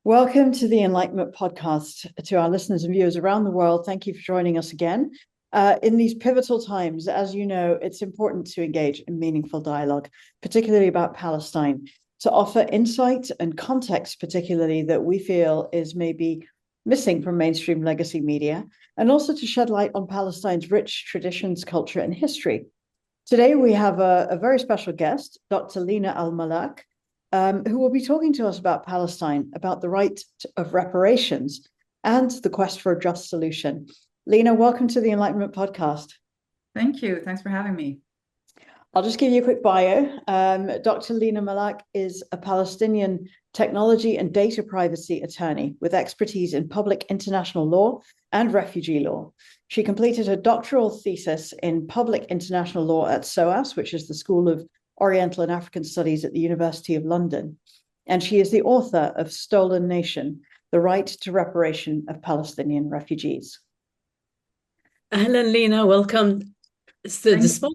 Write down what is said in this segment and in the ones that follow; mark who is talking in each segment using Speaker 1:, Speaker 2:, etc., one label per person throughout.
Speaker 1: Welcome to the Enlightenment Podcast. To our listeners and viewers around the world, thank you for joining us again. In these pivotal times, as you know, it's important to engage in meaningful dialogue, particularly about Palestine, to offer insight and context, particularly that we feel is maybe missing from mainstream legacy media, and also to shed light on Palestine's rich traditions, culture, and history. Today, we have a very special guest, Dr. Lena El-Malak, who will be talking to us about Palestine, about the right of reparations, and the quest for a just solution. Lena, welcome to the Enlightenment Podcast.
Speaker 2: Thank you. Thanks for having me.
Speaker 1: I'll just give you a quick bio. Dr. Lena Malak is a Palestinian technology and data privacy attorney with expertise in public international law and refugee law. She completed her doctoral thesis in public international law at SOAS, which is the School of Oriental and African Studies at the University of London. And she is the author of Stolen Nation, The Right to Reparation of Palestinian Refugees.
Speaker 3: أهلا لينا, welcome. So despite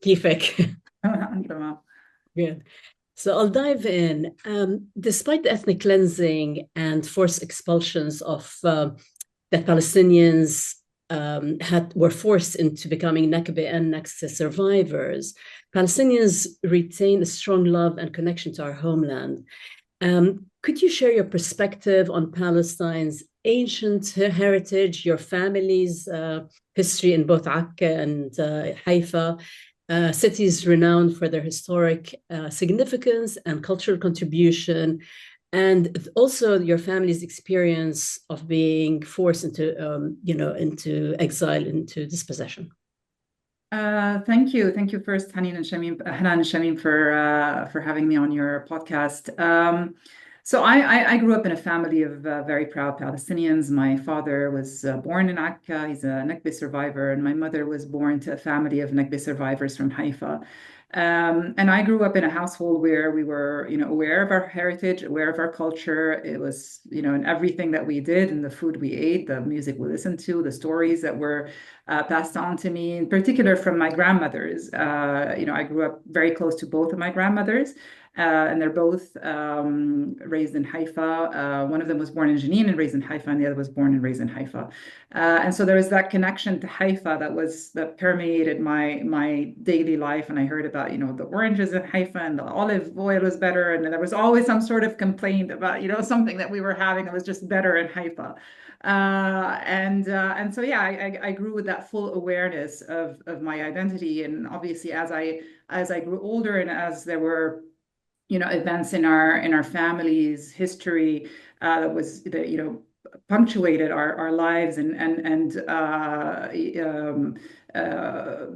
Speaker 3: كيفك? Good. So I'll dive in. Despite the ethnic cleansing and forced expulsions of that Palestinians were forced into becoming Nakba and Nakba survivors, Palestinians retain a strong love and connection to our homeland. Could you share your perspective on Palestine's ancient heritage, your family's history in both Akka and Haifa, cities renowned for their historic significance and cultural contribution, and also your family's experience of being forced into exile, into dispossession?
Speaker 2: Thank you. Thank you first, Hanan and Shamim, for having me on your podcast. So I grew up in a family of very proud Palestinians. My father was born in Akka. He's a Nakba survivor, and my mother was born to a family of Nakba survivors from Haifa. And I grew up in a household where we were, aware of our heritage, aware of our culture. It was, in everything that we did, and the food we ate, the music we listened to, the stories that were passed on to me, in particular from my grandmothers. I grew up very close to both of my grandmothers. And they're both raised in Haifa. One of them was born in Jenin and raised in Haifa, and the other was born and raised in Haifa. And so there was that connection to Haifa that permeated my daily life. And I heard about, the oranges in Haifa and the olive oil was better. And there was always some sort of complaint about, something that we were having that was just better in Haifa. And so, yeah, I grew with that full awareness of my identity. And obviously, as I grew older and as there were events in our family's history that punctuated our lives and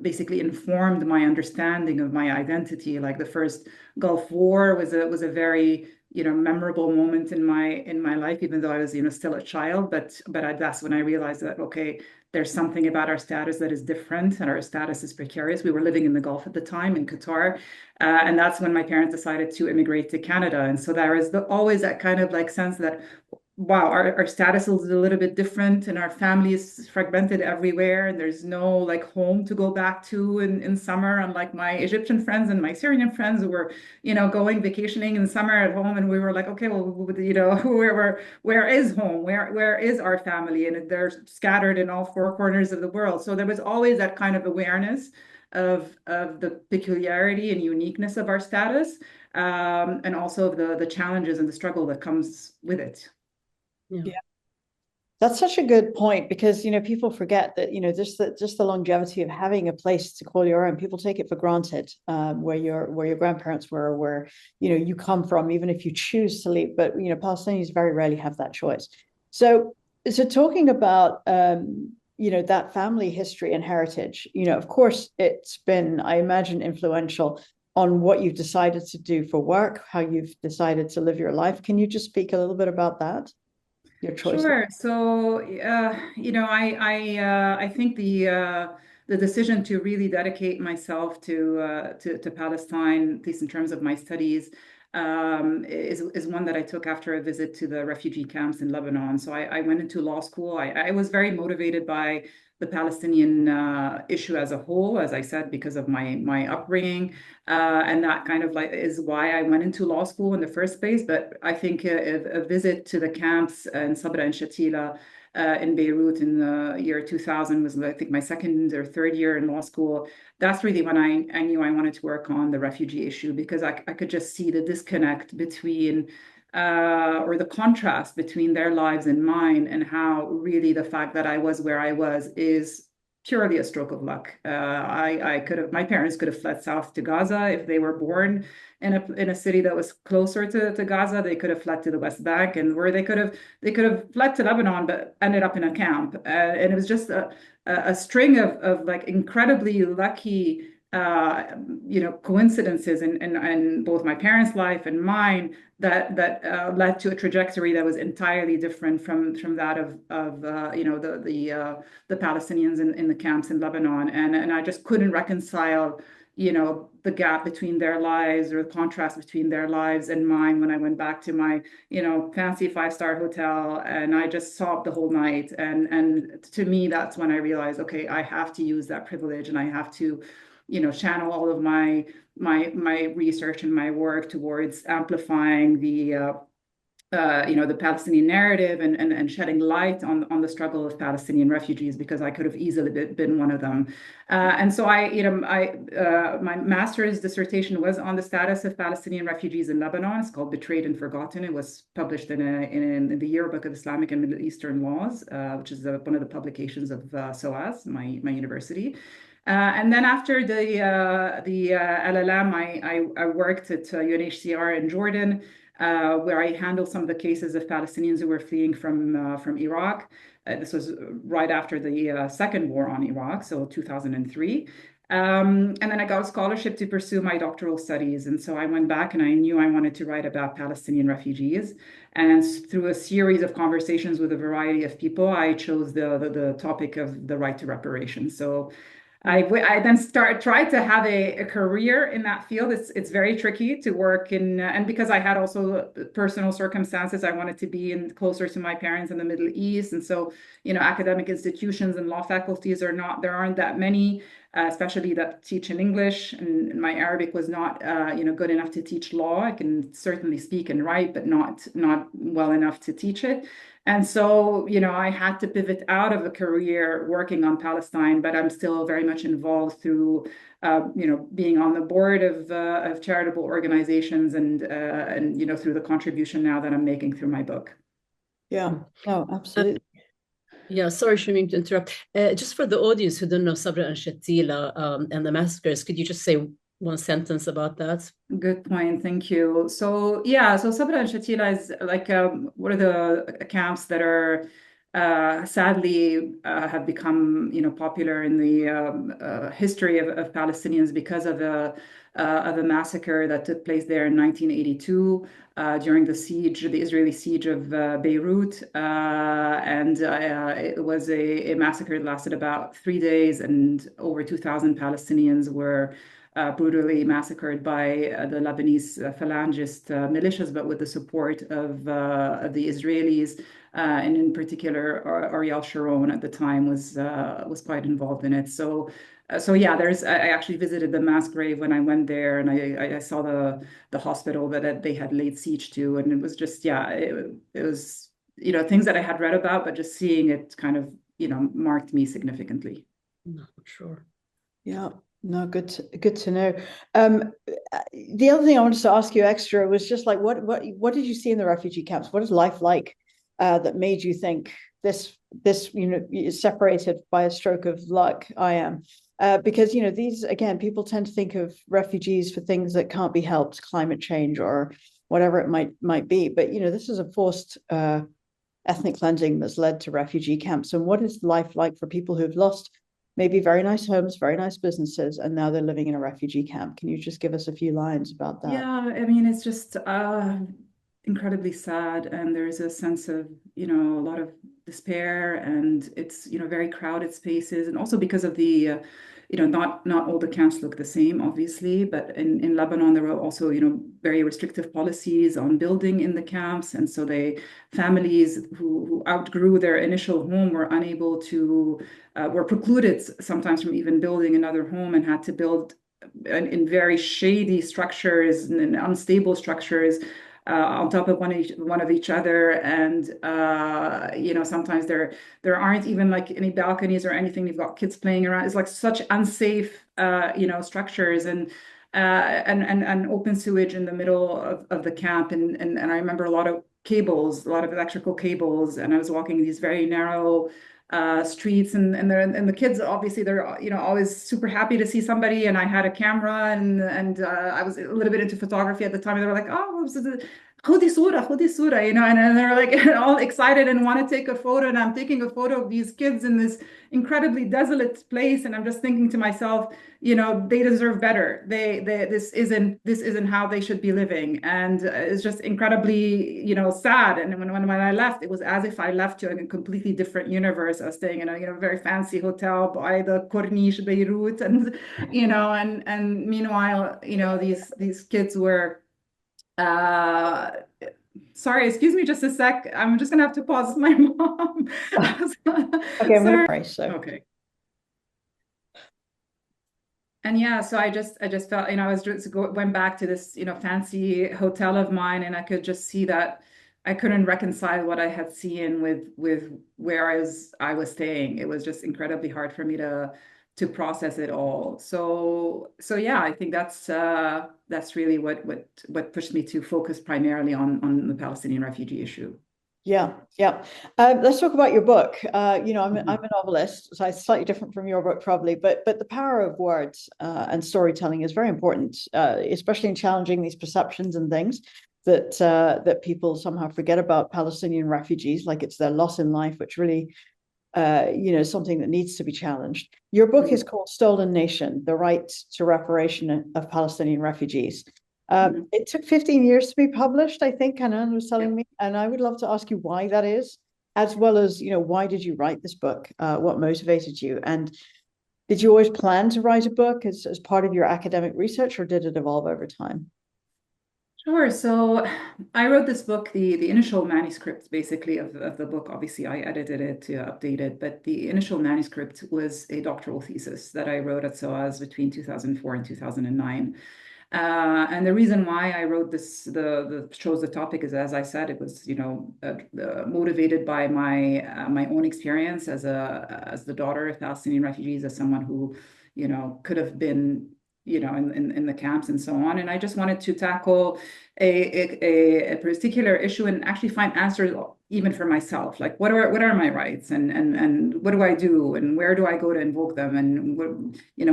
Speaker 2: basically informed my understanding of my identity. Like the first Gulf War was a very memorable moment in my life, even though I was still a child. But that's when I realized that there's something about our status that is different, and our status is precarious. We were living in the Gulf at the time, in Qatar, and that's when my parents decided to immigrate to Canada. And so there was always that kind of sense that, wow, our status is a little bit different, and our family is fragmented everywhere, and there's no home to go back to in summer, unlike my Egyptian friends and my Syrian friends who were going vacationing in summer at home. And we were like, okay, well, where is home, where is our family? And they're scattered in all four corners of the world. So there was always that kind of awareness of the peculiarity and uniqueness of our status, and also of the challenges and the struggle that comes with it.
Speaker 1: Yeah. That's such a good point, because people forget that just the longevity of having a place to call your own. People take it for granted, where your grandparents were, where you come from, even if you choose to leave. But Palestinians very rarely have that choice. So talking about that family history and heritage, of course it's been, I imagine, influential on what you've decided to do for work, how you've decided to live your life. Can you just speak a little bit about that? Your choice.
Speaker 2: Sure. So, I think the decision to really dedicate myself to Palestine, at least in terms of my studies, is one that I took after a visit to the refugee camps in Lebanon. So I went into law school. I was very motivated by the Palestinian issue as a whole, as I said, because of my upbringing, and that kind of like is why I went into law school in the first place. But I think a visit to the camps in Sabra and Shatila in Beirut in the year 2000 was, I think, my second or third year in law school. That's really when I knew I wanted to work on the refugee issue, because I could just see the disconnect between or the contrast between their lives and mine, and how really the fact that I was where I was is purely a stroke of luck. My parents could have fled south to Gaza if they were born in a city that was closer to Gaza. They could have fled to the West Bank, and where they could have fled to Lebanon, but ended up in a camp. And it was just a string of like incredibly lucky coincidences in both my parents' life and mine that led to a trajectory that was entirely different from that of the Palestinians in the camps in Lebanon, and I just couldn't reconcile the gap between their lives, or the contrast between their lives and mine, when I went back to my fancy 5-star hotel, and I just sobbed the whole night. And to me, that's when I realized, okay, I have to use that privilege, and I have to channel all of my research and my work towards amplifying the Palestinian narrative, and shedding light on the struggle of Palestinian refugees, because I could have easily been one of them. And so my master's dissertation was on the status of Palestinian refugees in Lebanon. It's called Betrayed and Forgotten. It was published in the Yearbook of Islamic and Middle Eastern Laws, which is one of the publications of SOAS, my university. And then after the LLM, I worked at UNHCR in Jordan, where I handled some of the cases of Palestinians who were fleeing from Iraq. This was right after the second war on Iraq, so 2003. And then I got a scholarship to pursue my doctoral studies. And so I went back, and I knew I wanted to write about Palestinian refugees. And through a series of conversations with a variety of people, I chose the topic of the right to reparations. So I then tried to have a career in that field. It's very tricky to work in, and because I had also personal circumstances, I wanted to be closer to my parents in the Middle East. And so, academic institutions and law faculties there aren't that many, especially that teach in English. And my Arabic was not, good enough to teach law. I can certainly speak and write, but not well enough to teach it. And so, I had to pivot out of a career working on Palestine, but I'm still very much involved through, being on the board of charitable organizations, and through the contribution now that I'm making through my book.
Speaker 1: Yeah, no, absolutely.
Speaker 3: Yeah, sorry, Shamim, to interrupt. Just for the audience who don't know Sabra and Shatila and the massacres, could you just say one sentence about that?
Speaker 2: Good point. Thank you. So Sabra and Shatila is like one of the camps that are sadly have become popular in the history of Palestinians, because of a massacre that took place there in 1982 during the Israeli siege of Beirut, and it was a massacre that lasted about 3 days, and over 2,000 Palestinians were brutally massacred by the Lebanese Falangist militias, but with the support of the Israelis, and in particular, Ariel Sharon at the time was quite involved in it. So yeah, I actually visited the mass grave when I went there, and I saw the hospital that they had laid siege to, and it was just it was things that I had read about, but just seeing it kind of marked me significantly.
Speaker 3: No, sure.
Speaker 1: Yeah. No, good to know. The other thing I wanted to ask you extra was just like, what did you see in the refugee camps? What is life like that made you think this is separated by a stroke of luck? I am. Because these, again, people tend to think of refugees for things that can't be helped, climate change or whatever it might be. But this is a forced ethnic cleansing that's led to refugee camps. And what is life like for people who've lost maybe very nice homes, very nice businesses, and now they're living in a refugee camp? Can you just give us a few lines about that?
Speaker 2: Yeah, I mean, it's just incredibly sad, and there's a sense of, a lot of despair, and it's, very crowded spaces, and also because of the not all the camps look the same, obviously, but in Lebanon, there were also, very restrictive policies on building in the camps. And so families who outgrew their initial home were unable to, were precluded sometimes from even building another home, and had to build in very shady structures and unstable structures on top of one of each other. And sometimes there aren't even like any balconies or anything. You've got kids playing around. It's like such unsafe structures, and open sewage in the middle of the camp. And I remember a lot of cables, a lot of electrical cables, and I was walking these very narrow streets, and the kids, obviously, they're always super happy to see somebody. And I had a camera, and I was a little bit into photography at the time, and they were like, "Oh, khudi sura," and they're like all excited and want to take a photo. And I'm taking a photo of these kids in this incredibly desolate place, and I'm just thinking to myself, they deserve better. This isn't how they should be living. And it's just incredibly, sad. And when I left, it was as if I left to a completely different universe. I was staying in a very fancy hotel by the Corniche, Beirut, and and meanwhile, these kids were sorry, excuse me just a sec. I'm just gonna have to pause with my mom.
Speaker 1: Okay, I'm gonna pray. So
Speaker 2: okay. And yeah, so I just felt, I was just went back to this, fancy hotel of mine, and I could just see that I couldn't reconcile what I had seen with where I was staying. It was just incredibly hard for me to process it all. So yeah, I think that's really what pushed me to focus primarily on the Palestinian refugee issue.
Speaker 1: yeah. Let's talk about your book. I'm a novelist, so it's slightly different from your book probably, but the power of words and storytelling is very important, especially in challenging these perceptions and things that people somehow forget about Palestinian refugees, like it's their loss in life, which really something that needs to be challenged. Your book is called Stolen Nation: The Right to Reparation of Palestinian Refugees. It took 15 years to be published, I think, Hanan was telling me, and I would love to ask you why that is, as well as, why did you write this book? What motivated you? And did you always plan to write a book as part of your academic research, or did it evolve over time?
Speaker 2: Sure. So I wrote this book, the initial manuscript basically of the book. Obviously, I edited it to update it, but the initial manuscript was a doctoral thesis that I wrote at SOAS between 2004 and 2009. And the reason why I wrote this, chose the topic, is, as I said, it was motivated by my own experience as the daughter of Palestinian refugees, as someone who could have been in the camps and so on. And I just wanted to tackle a particular issue and actually find answers even for myself, like what are my rights, and what do I do, and where do I go to invoke them, and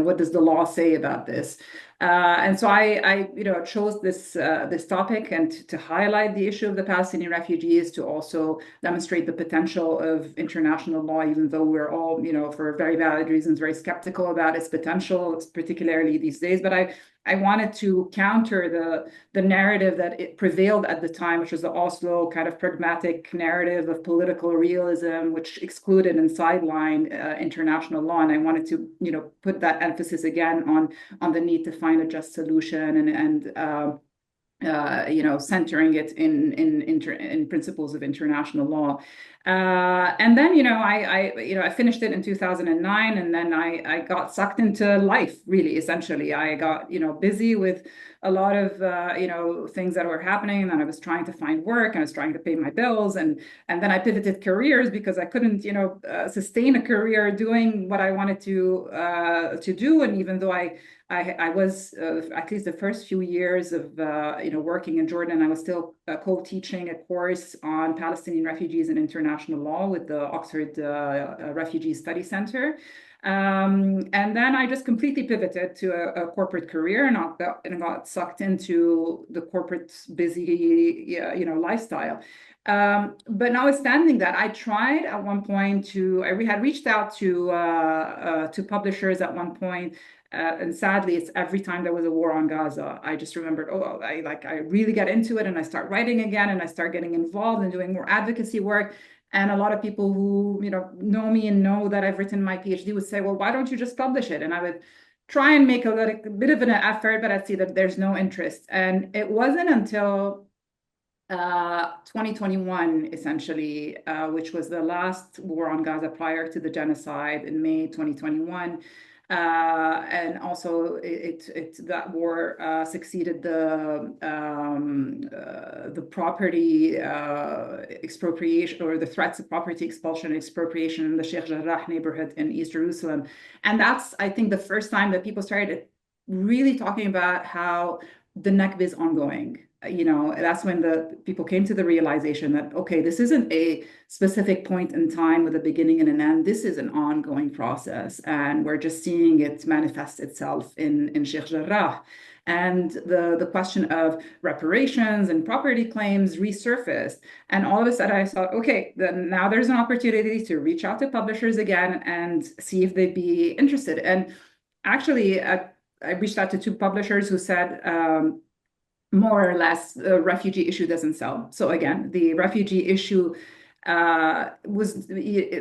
Speaker 2: what does the law say about this? And so I chose this topic, and to highlight the issue of the Palestinian refugees, to also demonstrate the potential of international law, even though we're all, for very valid reasons, very skeptical about its potential, particularly these days. But I wanted to counter the narrative that it prevailed at the time, which was the Oslo kind of pragmatic narrative of political realism, which excluded and sidelined international law. And I wanted to, put that emphasis again on the need to find a just solution, and centering it in principles of international law. And then, I finished it in 2009, and then I got sucked into life, really, essentially. I got, busy with a lot of, things that were happening, and then I was trying to find work, and I was trying to pay my bills, and then I pivoted careers because I couldn't, sustain a career doing what I wanted to do. And even though I was, at least the first few years of, working in Jordan, I was still co-teaching a course on Palestinian refugees and international law with the Oxford Refugee Study Center. And then I just completely pivoted to a corporate career, and got sucked into the corporate busy, lifestyle. But notwithstanding that, I tried at one point I had reached out to publishers at one point, and sadly, it's every time there was a war on Gaza, I just remembered, oh, I really get into it and I start writing again and I start getting involved and doing more advocacy work. And a lot of people who, know me and know that I've written my PhD would say, well, why don't you just publish it? And I would try and make a bit of an effort, but I'd see that there's no interest. And it wasn't until 2021, essentially, which was the last war on Gaza prior to the genocide in May 2021. And also, that war succeeded the property expropriation, or the threats of property expulsion and expropriation in the Sheikh Jarrah neighborhood in East Jerusalem. And that's, I think, the first time that people started really talking about how the Nakba is ongoing. That's when the people came to the realization that, okay, this isn't a specific point in time with a beginning and an end. This is an ongoing process, and we're just seeing it manifest itself in Sheikh Jarrah. And the question of reparations and property claims resurfaced. And all of a sudden I thought, okay, then now there's an opportunity to reach out to publishers again and see if they'd be interested. And actually, I reached out to 2 publishers who said, more or less, the refugee issue doesn't sell. So again, the refugee issue was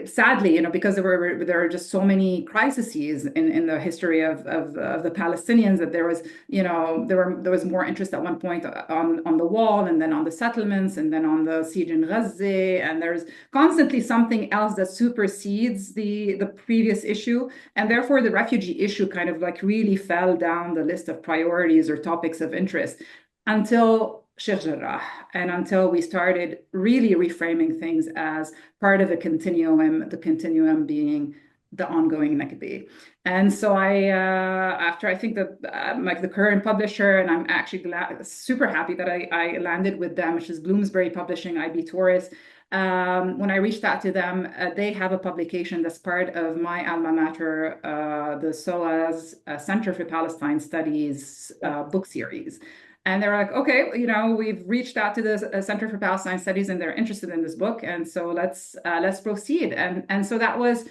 Speaker 2: sadly, because there are just so many crises in the history of the Palestinians, that there was, there was more interest at one point on the wall, and then on the settlements, and then on the siege in Gaza, and there's constantly something else that supersedes the previous issue, and therefore the refugee issue kind of really fell down the list of priorities or topics of interest until Sheikh Jarrah, and until we started really reframing things as part of a continuum, the continuum being the ongoing Nakba. And so after I think that the current publisher, and I'm actually super happy that I landed with them, which is Bloomsbury Publishing, IB Tauris. When I reached out to them, they have a publication that's part of my alma mater, the SOAS Center for Palestine Studies book series. And they're like, okay, we've reached out to the Center for Palestine Studies, and they're interested in this book, and so let's proceed. And so that was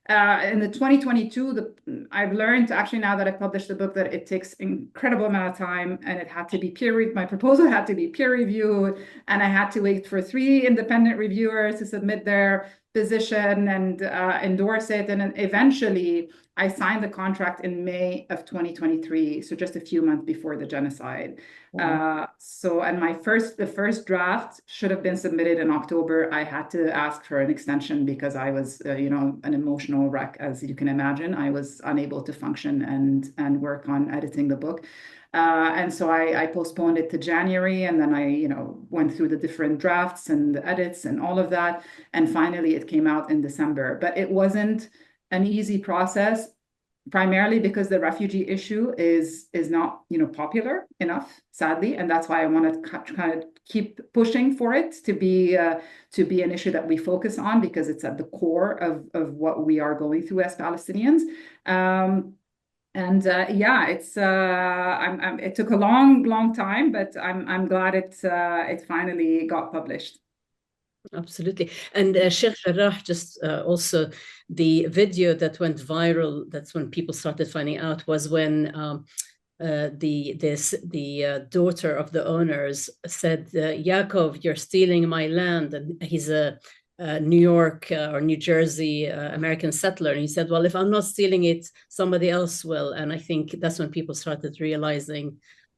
Speaker 2: in the 2022. I've learned, actually, now that I've published the book, that it takes incredible amount of time, and it had to be my proposal had to be peer reviewed, and I had to wait for 3 independent reviewers to submit their position and endorse it, and then eventually I signed the contract in May of 2023, so just a few months before the genocide. And the first draft should have been submitted in October. I had to ask for an extension because I was, an emotional wreck, as you can imagine. I was unable to function and work on editing the book. And so I postponed it to January, and then I, went through the different drafts and the edits and all of that. And finally it came out in December, but it wasn't an easy process, primarily because the refugee issue is not, popular enough, sadly. And that's why I want to kind of keep pushing for it to be an issue that we focus on, because it's at the core of what we are going through as Palestinians. It took a long time, but I'm glad it finally got published.
Speaker 3: Absolutely. And Sheikh Jarrah, just also the video that went viral, that's when people started finding out, was when the daughter of the owners said, Yaakov, you're stealing my land. And he's a New York or New Jersey American settler. And he said, well, if I'm not stealing it, somebody else will. And I think that's when people started realizing,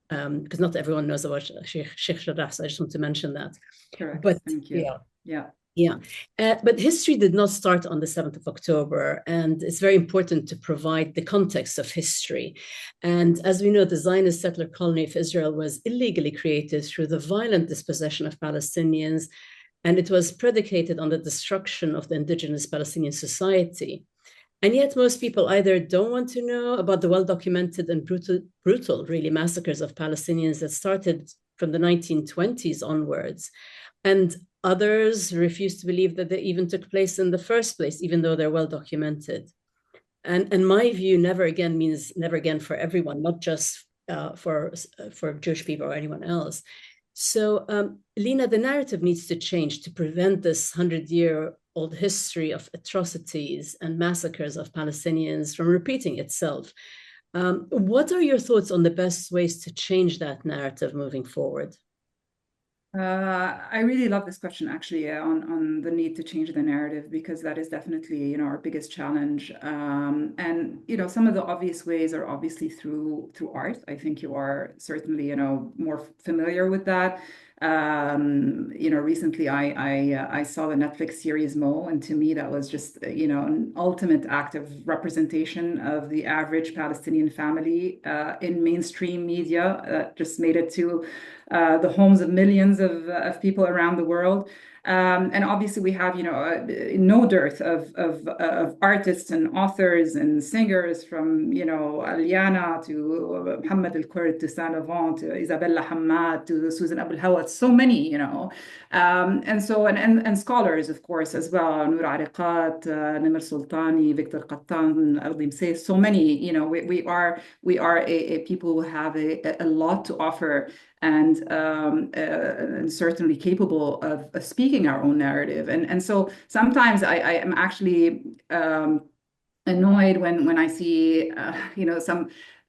Speaker 3: because not everyone knows about Sheikh Jarrah, so I just want to mention that.
Speaker 2: Correct.
Speaker 3: But
Speaker 2: thank you.
Speaker 3: Yeah. But history did not start on the 7th of October, and it's very important to provide the context of history. And as we know, the Zionist settler colony of Israel was illegally created through the violent dispossession of Palestinians, and it was predicated on the destruction of the indigenous Palestinian society. And yet most people either don't want to know about the well-documented and brutal, really, massacres of Palestinians that started from the 1920s onwards, and others refuse to believe that they even took place in the first place, even though they're well documented. And my view, never again means never again for everyone, not just for Jewish people or anyone else. So, Lena, the narrative needs to change to prevent this 100-year-old history of atrocities and massacres of Palestinians from repeating itself. What are your thoughts on the best ways to change that narrative moving forward?
Speaker 2: I really love this question, actually, on the need to change the narrative, because that is definitely, our biggest challenge. And some of the obvious ways are obviously through art. I think you are certainly, more familiar with that. Recently I saw the Netflix series Mo, and to me that was just, an ultimate act of representation of the average Palestinian family in mainstream media that just made it to the homes of millions of people around the world. And obviously we have, no dearth of artists and authors and singers, from, Aliana to Muhammad Al-Kurd to Saint Laurent to Isabella Hamad to Susan Abu Hawat, so many, and scholars, of course, as well. Noor Ariqat, Nimr Sultani, Victor Qattan, Ardim Say, so many, we are a people who have a lot to offer, and certainly capable of speaking our own narrative. And so sometimes I am actually annoyed when I see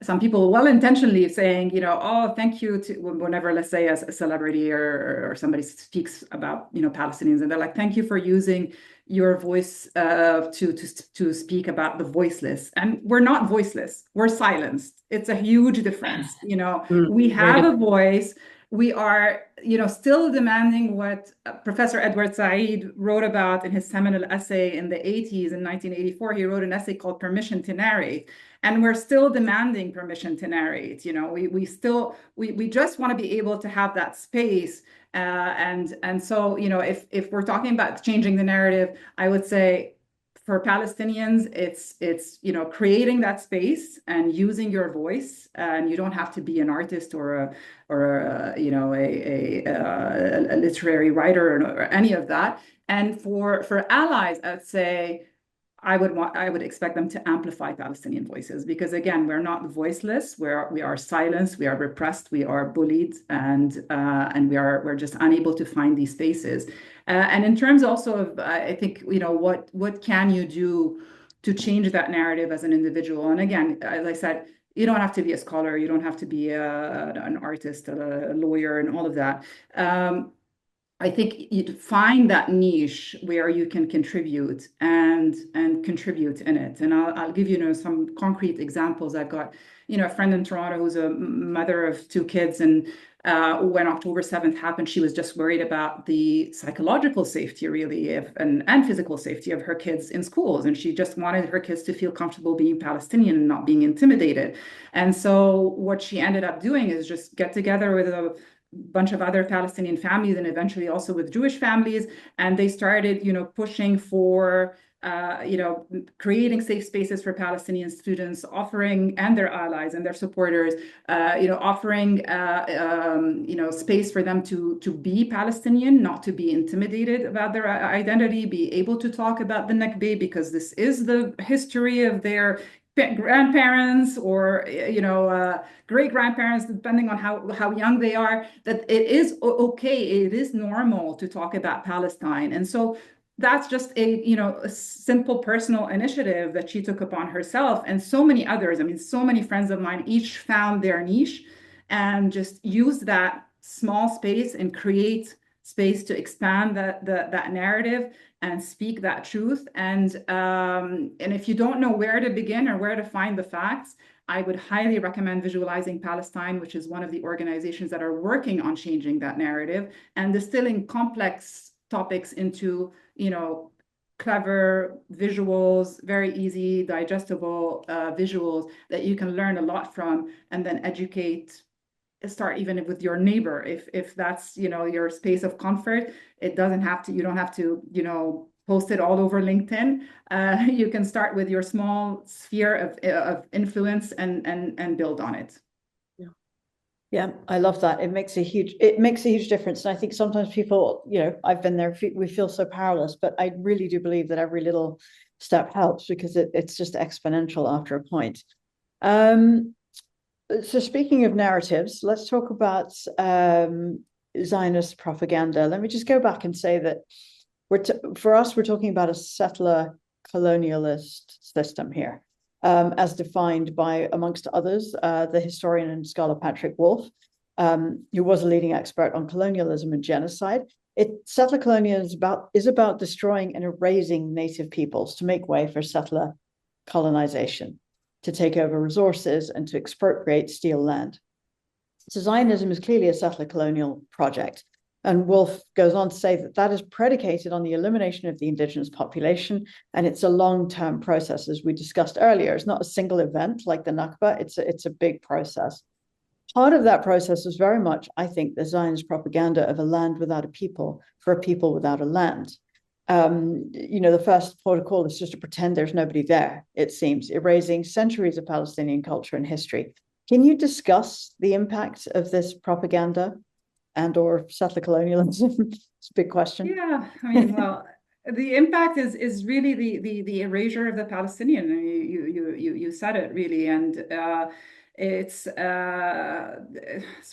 Speaker 2: some people well-intentionally saying, oh, thank you to, whenever, let's say, a celebrity or somebody speaks about, Palestinians, and they're like, thank you for using your voice to speak about the voiceless. And we're not voiceless, we're silenced. It's a huge difference. We have a voice. We are, still demanding what Professor Edward Said wrote about in his seminal essay in the 80s. In 1984, he wrote an essay called Permission to Narrate. And we're still demanding permission to narrate. We just want to be able to have that space. And so, if we're talking about changing the narrative, I would say, for Palestinians, it's creating that space and using your voice, and you don't have to be an artist or a literary writer or any of that. And for allies, I'd say I would expect them to amplify Palestinian voices, because again, we're not voiceless. We are silenced. We are repressed. We are bullied, and we're just unable to find these spaces. And in terms also of, I think, what can you do to change that narrative as an individual? And again, as I said, you don't have to be a scholar. You don't have to be an artist, a lawyer, and all of that. I think you find that niche where you can contribute and contribute in it. And I'll give you, some concrete examples. I've got, a friend in Toronto who's a mother of 2 kids, and when October 7th happened, she was just worried about the psychological safety, really, and physical safety of her kids in schools. And she just wanted her kids to feel comfortable being Palestinian and not being intimidated. And so what she ended up doing is just get together with a bunch of other Palestinian families, and eventually also with Jewish families, and they started, pushing for, creating safe spaces for Palestinian students, offering, and their allies and their supporters, offering, space for them to be Palestinian, not to be intimidated about their identity, be able to talk about the Nakba, because this is the history of their grandparents or great grandparents, depending on how young they are, that it is okay, it is normal to talk about Palestine. And so that's just a simple personal initiative that she took upon herself, and so many others. I mean, so many friends of mine each found their niche and just used that small space and create space to expand that narrative and speak that truth. And if you don't know where to begin or where to find the facts, I would highly recommend Visualizing Palestine, which is one of the organizations that are working on changing that narrative and distilling complex topics into, clever visuals, very easy, digestible visuals that you can learn a lot from, and then educate. Start even with your neighbor, if that's your space of comfort. You don't have to post it all over LinkedIn. You can start with your small sphere of influence and build on it.
Speaker 1: Yeah, I love that. It makes a huge difference. And I think sometimes people, I've been there, we feel so powerless, but I really do believe that every little step helps, because it's just exponential after a point. So speaking of narratives, let's talk about Zionist propaganda. Let me just go back and say that for us, we're talking about a settler colonialist system here. as defined by, amongst others, the historian and scholar Patrick Wolfe, who was a leading expert on colonialism and genocide. Settler colonialism is about destroying and erasing native peoples to make way for settler colonization, to take over resources and to expropriate, steal land. So Zionism is clearly a settler colonial project. And Wolfe goes on to say that that is predicated on the elimination of the indigenous population, and it's a long-term process, as we discussed earlier. It's not a single event like the Nakba, it's a big process. Part of that process was very much, I think, the Zionist propaganda of a land without a people for a people without a land. The first protocol is just to pretend there's nobody there, it seems, erasing centuries of Palestinian culture and history. Can you discuss the impact of this propaganda and or settler colonialism? It's a big question.
Speaker 2: Yeah, I mean, well, the impact is really the erasure of the Palestinian. I mean, you said it really, and it's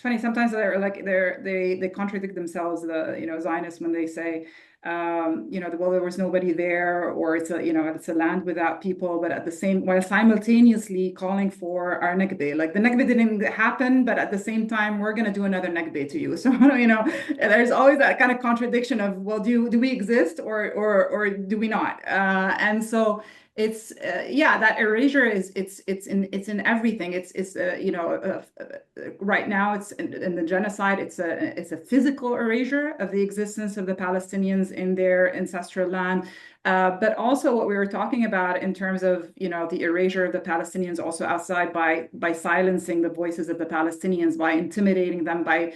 Speaker 2: funny sometimes they contradict themselves, the Zionists, when they say well, there was nobody there, or it's a land without people, but at the same, while simultaneously calling for our Nakba. Like the Nakba didn't happen, but at the same time, we're going to do another Nakba to you. So, there's always that kind of contradiction of, well, do we exist or do we not? And so it's that erasure it's in everything. It's right now it's in the genocide. It's a physical erasure of the existence of the Palestinians in their ancestral land, but also what we were talking about in terms of the erasure of the Palestinians also outside by silencing the voices of the Palestinians, by intimidating them, by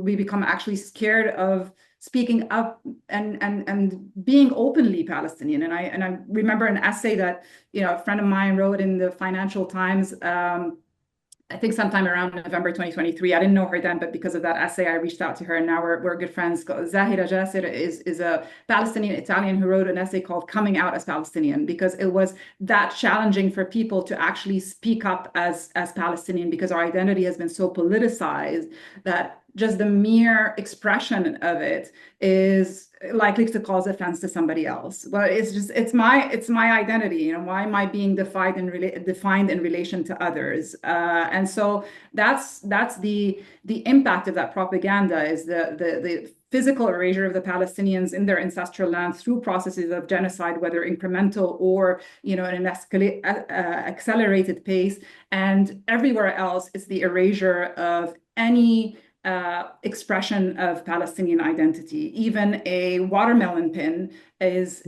Speaker 2: we become actually scared of speaking up and being openly Palestinian. And I remember an essay that a friend of mine wrote in the Financial Times, I think sometime around November 2023. I didn't know her then, but because of that essay, I reached out to her, and now we're good friends. Zahira Jasser is a Palestinian Italian who wrote an essay called "Coming Out as Palestinian," because it was that challenging for people to actually speak up as Palestinian, because our identity has been so politicized that just the mere expression of it is likely to cause offense to somebody else. Well, it's my identity. Why am I being defined in relation to others? And so that's the impact of that propaganda, is the physical erasure of the Palestinians in their ancestral land through processes of genocide, whether incremental or in an accelerated pace. And everywhere else, it's the erasure of any expression of Palestinian identity. Even a watermelon pin is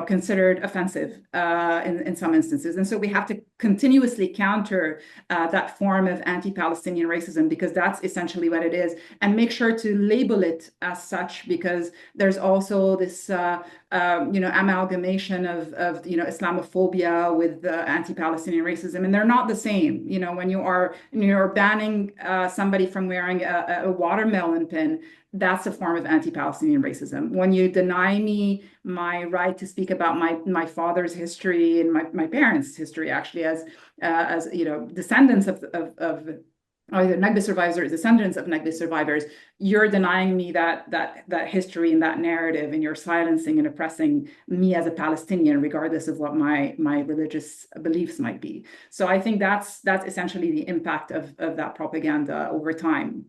Speaker 2: considered offensive in some instances. And so we have to continuously counter that form of anti-Palestinian racism, because that's essentially what it is, and make sure to label it as such, because there's also this amalgamation of Islamophobia with anti-Palestinian racism, and they're not the same. When you're banning somebody from wearing a watermelon pin, that's a form of anti-Palestinian racism. When you deny me my right to speak about my father's history and my parents' history, actually, as descendants of either Nakba survivors or descendants of Nakba survivors, you're denying me that history and that narrative, and you're silencing and oppressing me as a Palestinian, regardless of what my religious beliefs might be. So I think that's essentially the impact of that propaganda over time.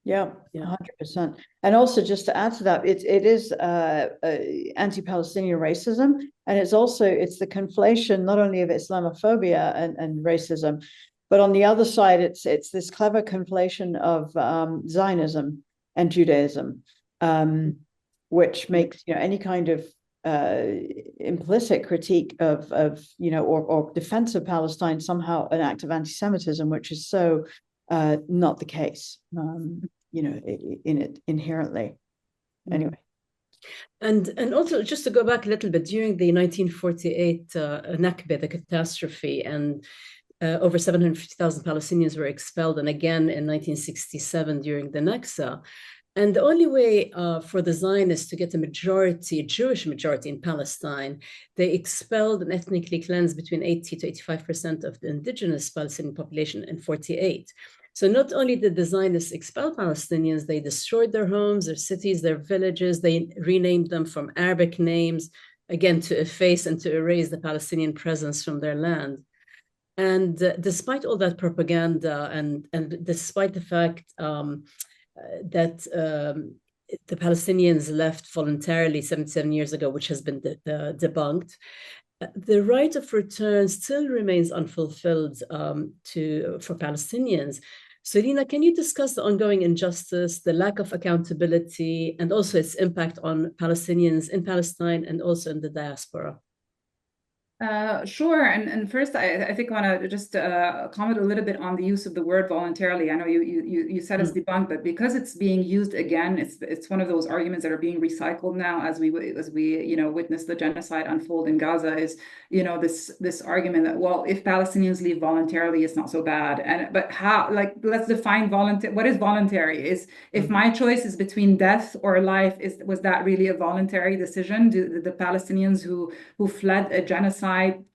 Speaker 1: Yeah, 100%. And also, just to add to that, it is anti-Palestinian racism, and it's the conflation not only of Islamophobia and racism, but on the other side, it's this clever conflation of Zionism and Judaism, which makes any kind of implicit critique of or defense of Palestine somehow an act of anti-Semitism, which is so not the case. In it inherently. Anyway.
Speaker 3: And also, just to go back a little bit, during the 1948 Nakba, the catastrophe, and over 750,000 Palestinians were expelled, and again in 1967 during the Nakba. And the only way for the Zionists to get a Jewish majority in Palestine, they expelled and ethnically cleansed between 80 to 85% of the indigenous Palestinian population in 1948. So not only did the Zionists expel Palestinians, they destroyed their homes, their cities, their villages. They renamed them from Arabic names again, to efface and to erase the Palestinian presence from their land. And despite all that propaganda, and despite the fact that the Palestinians left voluntarily 77 years ago, which has been debunked, the right of return still remains unfulfilled for Palestinians. So, Lena, can you discuss the ongoing injustice, the lack of accountability, and also its impact on Palestinians in Palestine and also in the diaspora?
Speaker 2: Sure. And first, I think I want to just comment a little bit on the use of the word voluntarily. I know you said it's debunked, but because it's being used again, it's one of those arguments that are being recycled now as we witness the genocide unfold in Gaza. Is this argument that, well, if Palestinians leave voluntarily, it's not so bad. But how? Like, let's define voluntary. What is voluntary? Is if my choice is between death or life, was that really a voluntary decision? Do the Palestinians who fled a genocide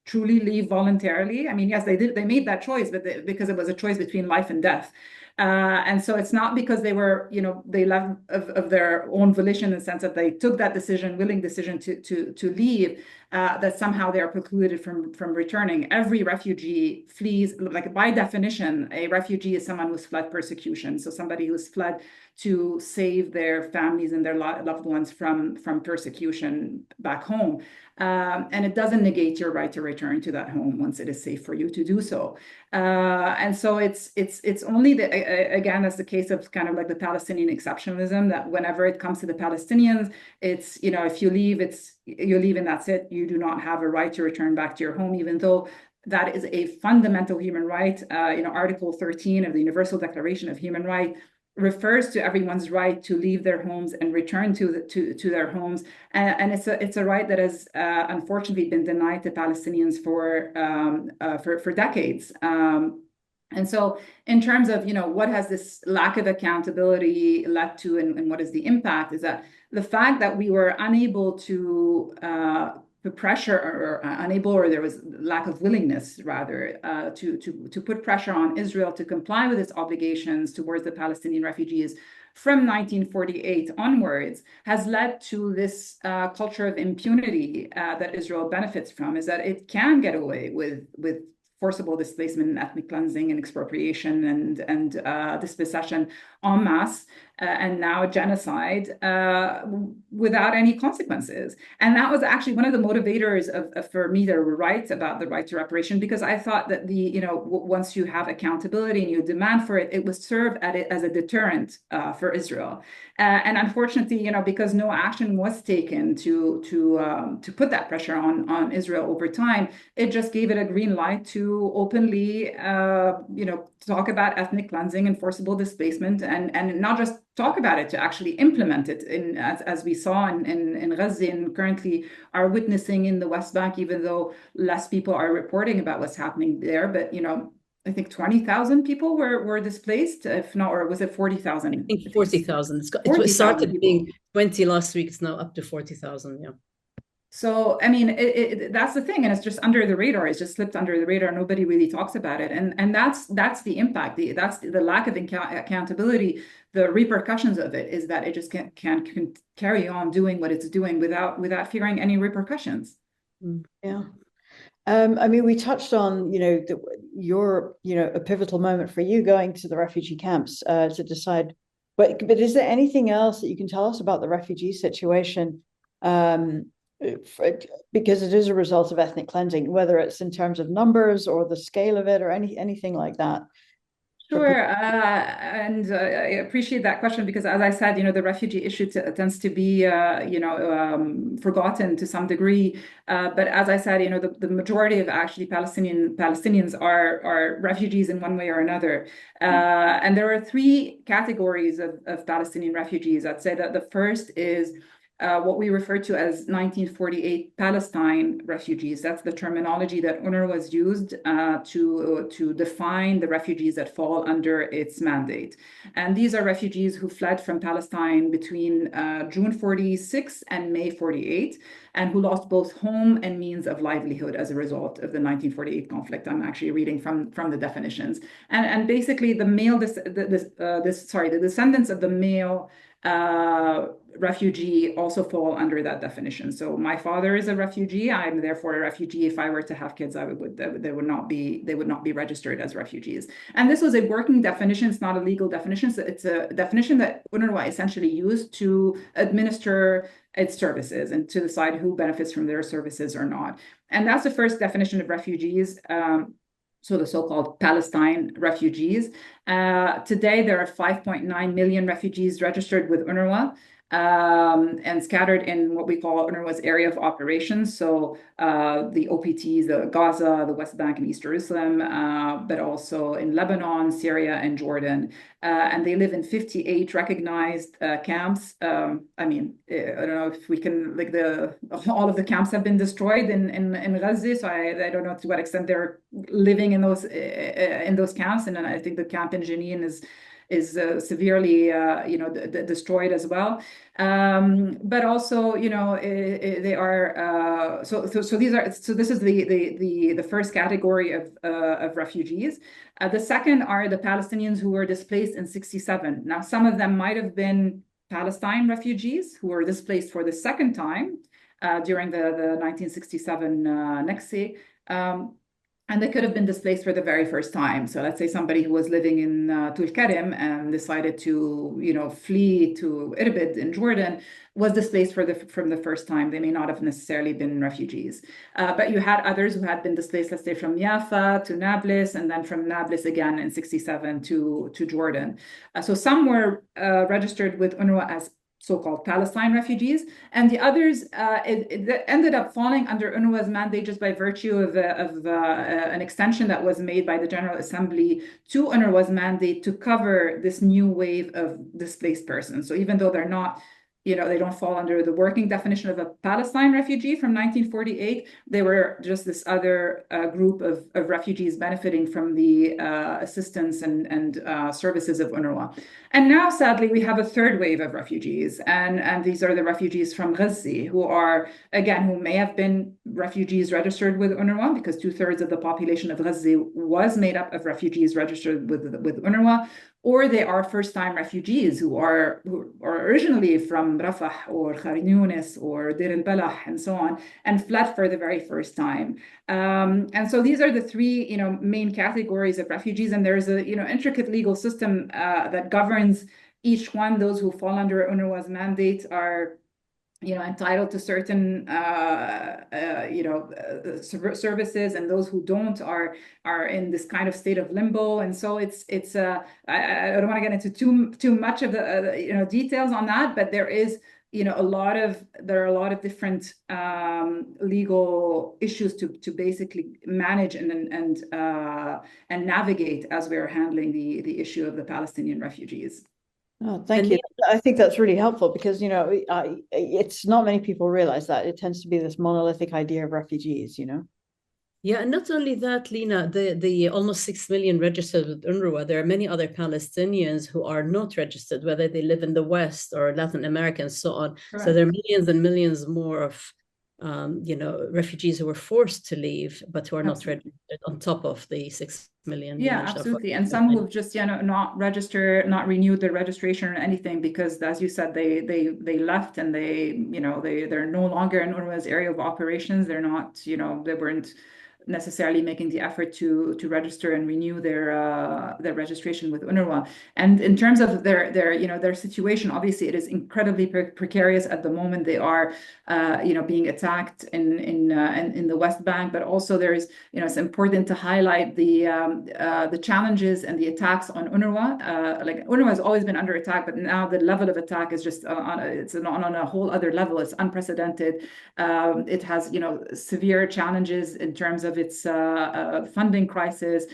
Speaker 2: truly leave voluntarily? I mean, yes, they did. They made that choice, but because it was a choice between life and death. And so it's not because they were, they left of their own volition, in the sense that they took that willing decision to leave, that somehow they are precluded from returning. Every refugee flees, like by definition, a refugee is someone who's fled persecution. So somebody who's fled to save their families and their loved ones from persecution back home. And it doesn't negate your right to return to that home once it is safe for you to do so. And so it's only again, that's the case of kind of like the Palestinian exceptionalism, that whenever it comes to the Palestinians, it's, if you leave, you leave and that's it. You do not have a right to return back to your home, even though that is a fundamental human right. Article 13 of the Universal Declaration of Human Rights refers to everyone's right to leave their homes and return to their homes, and it's a right that has unfortunately been denied to Palestinians for decades. And so, in terms of what has this lack of accountability led to, and what is the impact, is that the fact that we were unable to pressure, or there was lack of willingness, rather, to put pressure on Israel to comply with its obligations towards the Palestinian refugees from 1948 onwards, has led to this culture of impunity that Israel benefits from, is that it can get away with forcible displacement and ethnic cleansing and expropriation and dispossession en masse, and now genocide without any consequences. And that was actually one of the motivators for me to write about the right to reparation, because I thought that once you have accountability and you demand for it, it would serve as a deterrent for Israel. And unfortunately, because no action was taken to put that pressure on Israel over time, it just gave it a green light to openly, talk about ethnic cleansing and forcible displacement, and not just talk about it, to actually implement it, as we saw in Gaza, and currently are witnessing in the West Bank, even though less people are reporting about what's happening there. But I think 20,000 people were displaced, if not, or was it 40,000?
Speaker 3: I think 40,000. It started being 20 last week. It's now up to 40,000. Yeah.
Speaker 2: So, I mean, that's the thing, and it's just under the radar. It's just slipped under the radar. Nobody really talks about it, and that's the impact. That's the lack of accountability. The repercussions of it is that it just can't carry on doing what it's doing without fearing any repercustions.
Speaker 1: Yeah. I mean, we touched on, a pivotal moment for you going to the refugee camps to decide. But is there anything else that you can tell us about the refugee situation? Because it is a result of ethnic cleansing, whether it's in terms of numbers or the scale of it, or anything like that.
Speaker 2: Sure, and I appreciate that question, because, as I said, the refugee issue tends to be, forgotten to some degree. But as I said, the majority of actually Palestinians are refugees in one way or another. And there are three categories of Palestinian refugees. I'd say that the first is what we refer to as 1948 Palestine refugees. That's the terminology that UNRWA was used to define the refugees that fall under its mandate. And these are refugees who fled from Palestine between June 46 and May 48, and who lost both home and means of livelihood as a result of the 1948 conflict. I'm actually reading from the definitions. And basically, the descendants of the male refugee also fall under that definition. So my father is a refugee. I'm therefore a refugee. If I were to have kids, they would not be registered as refugees. And this was a working definition. It's not a legal definition. So it's a definition that UNRWA essentially used to administer its services and to decide who benefits from their services or not. And that's the first definition of refugees. So the so-called Palestine refugees. Today, there are 5.9 million refugees registered with UNRWA and scattered in what we call UNRWA's area of operations. So the OPTs, the Gaza, the West Bank and East Jerusalem, but also in Lebanon, Syria, and Jordan. And they live in 58 recognized camps. I don't know if we can, all of the camps have been destroyed in Gaza, so I don't know to what extent they're living in those camps. And then I think the camp in Jenin is severely destroyed as well. But also, they are this is the first category of refugees. The second are the Palestinians who were displaced in 1967. Now, some of them might have been Palestine refugees who were displaced for the second time during the 1967 Nakba. And they could have been displaced for the very first time. So let's say somebody who was living in Tulkarem and decided to, flee to Irbid in Jordan was displaced from the first time. They may not have necessarily been refugees. But you had others who had been displaced, let's say, from Jaffa to Nablus, and then from Nablus again in 1967 to Jordan. So some were registered with UNRWA as so-called Palestine refugees, and the others it ended up falling under UNRWA's mandate just by virtue of an extension that was made by the General Assembly to UNRWA's mandate to cover this new wave of displaced persons. So even though they're not, they don't fall under the working definition of a Palestine refugee from 1948, they were just this other group of refugees benefiting from the assistance and services of UNRWA. And now, sadly, we have a third wave of refugees, and these are the refugees from Gaza, who may have been refugees registered with UNRWA, because 2/3 of the population of Gaza was made up of refugees registered with UNRWA, or they are first-time refugees who are originally from Rafah or Khan Yunis or Deir el-Balah and so on, and fled for the very first time. And so these are the three, main categories of refugees, and there's a, intricate legal system that governs each one. Those who fall under UNRWA's mandate are entitled to certain, services, and those who don't are in this kind of state of limbo. And so it's I don't want to get into too much of the details on that, but there is there are a lot of different legal issues to basically manage and navigate as we're handling the issue of the Palestinian refugees.
Speaker 1: Oh, thank you. I think that's really helpful because, it's not many people realize that it tends to be this monolithic idea of refugees,
Speaker 3: Yeah, and not only that, Lena, the almost 6 million registered with UNRWA, there are many other Palestinians who are not registered, whether they live in the West or Latin America and so on. Correct. So there are millions and millions more of refugees who were forced to leave, but who are not registered on top of the 6 million.
Speaker 2: Yeah, absolutely. And some who've just, not registered, not renewed their registration or anything, because as you said, they left and they're no longer in UNRWA's area of operations. They're not, they weren't necessarily making the effort to register and renew their registration with UNRWA. And in terms of their situation, obviously it is incredibly precarious at the moment. They are being attacked in the West Bank, but also there's it's important to highlight the challenges and the attacks on UNRWA. UNRWA has always been under attack, but now the level of attack is just on a whole other level. It's unprecedented. It has severe challenges in terms of its funding crisis.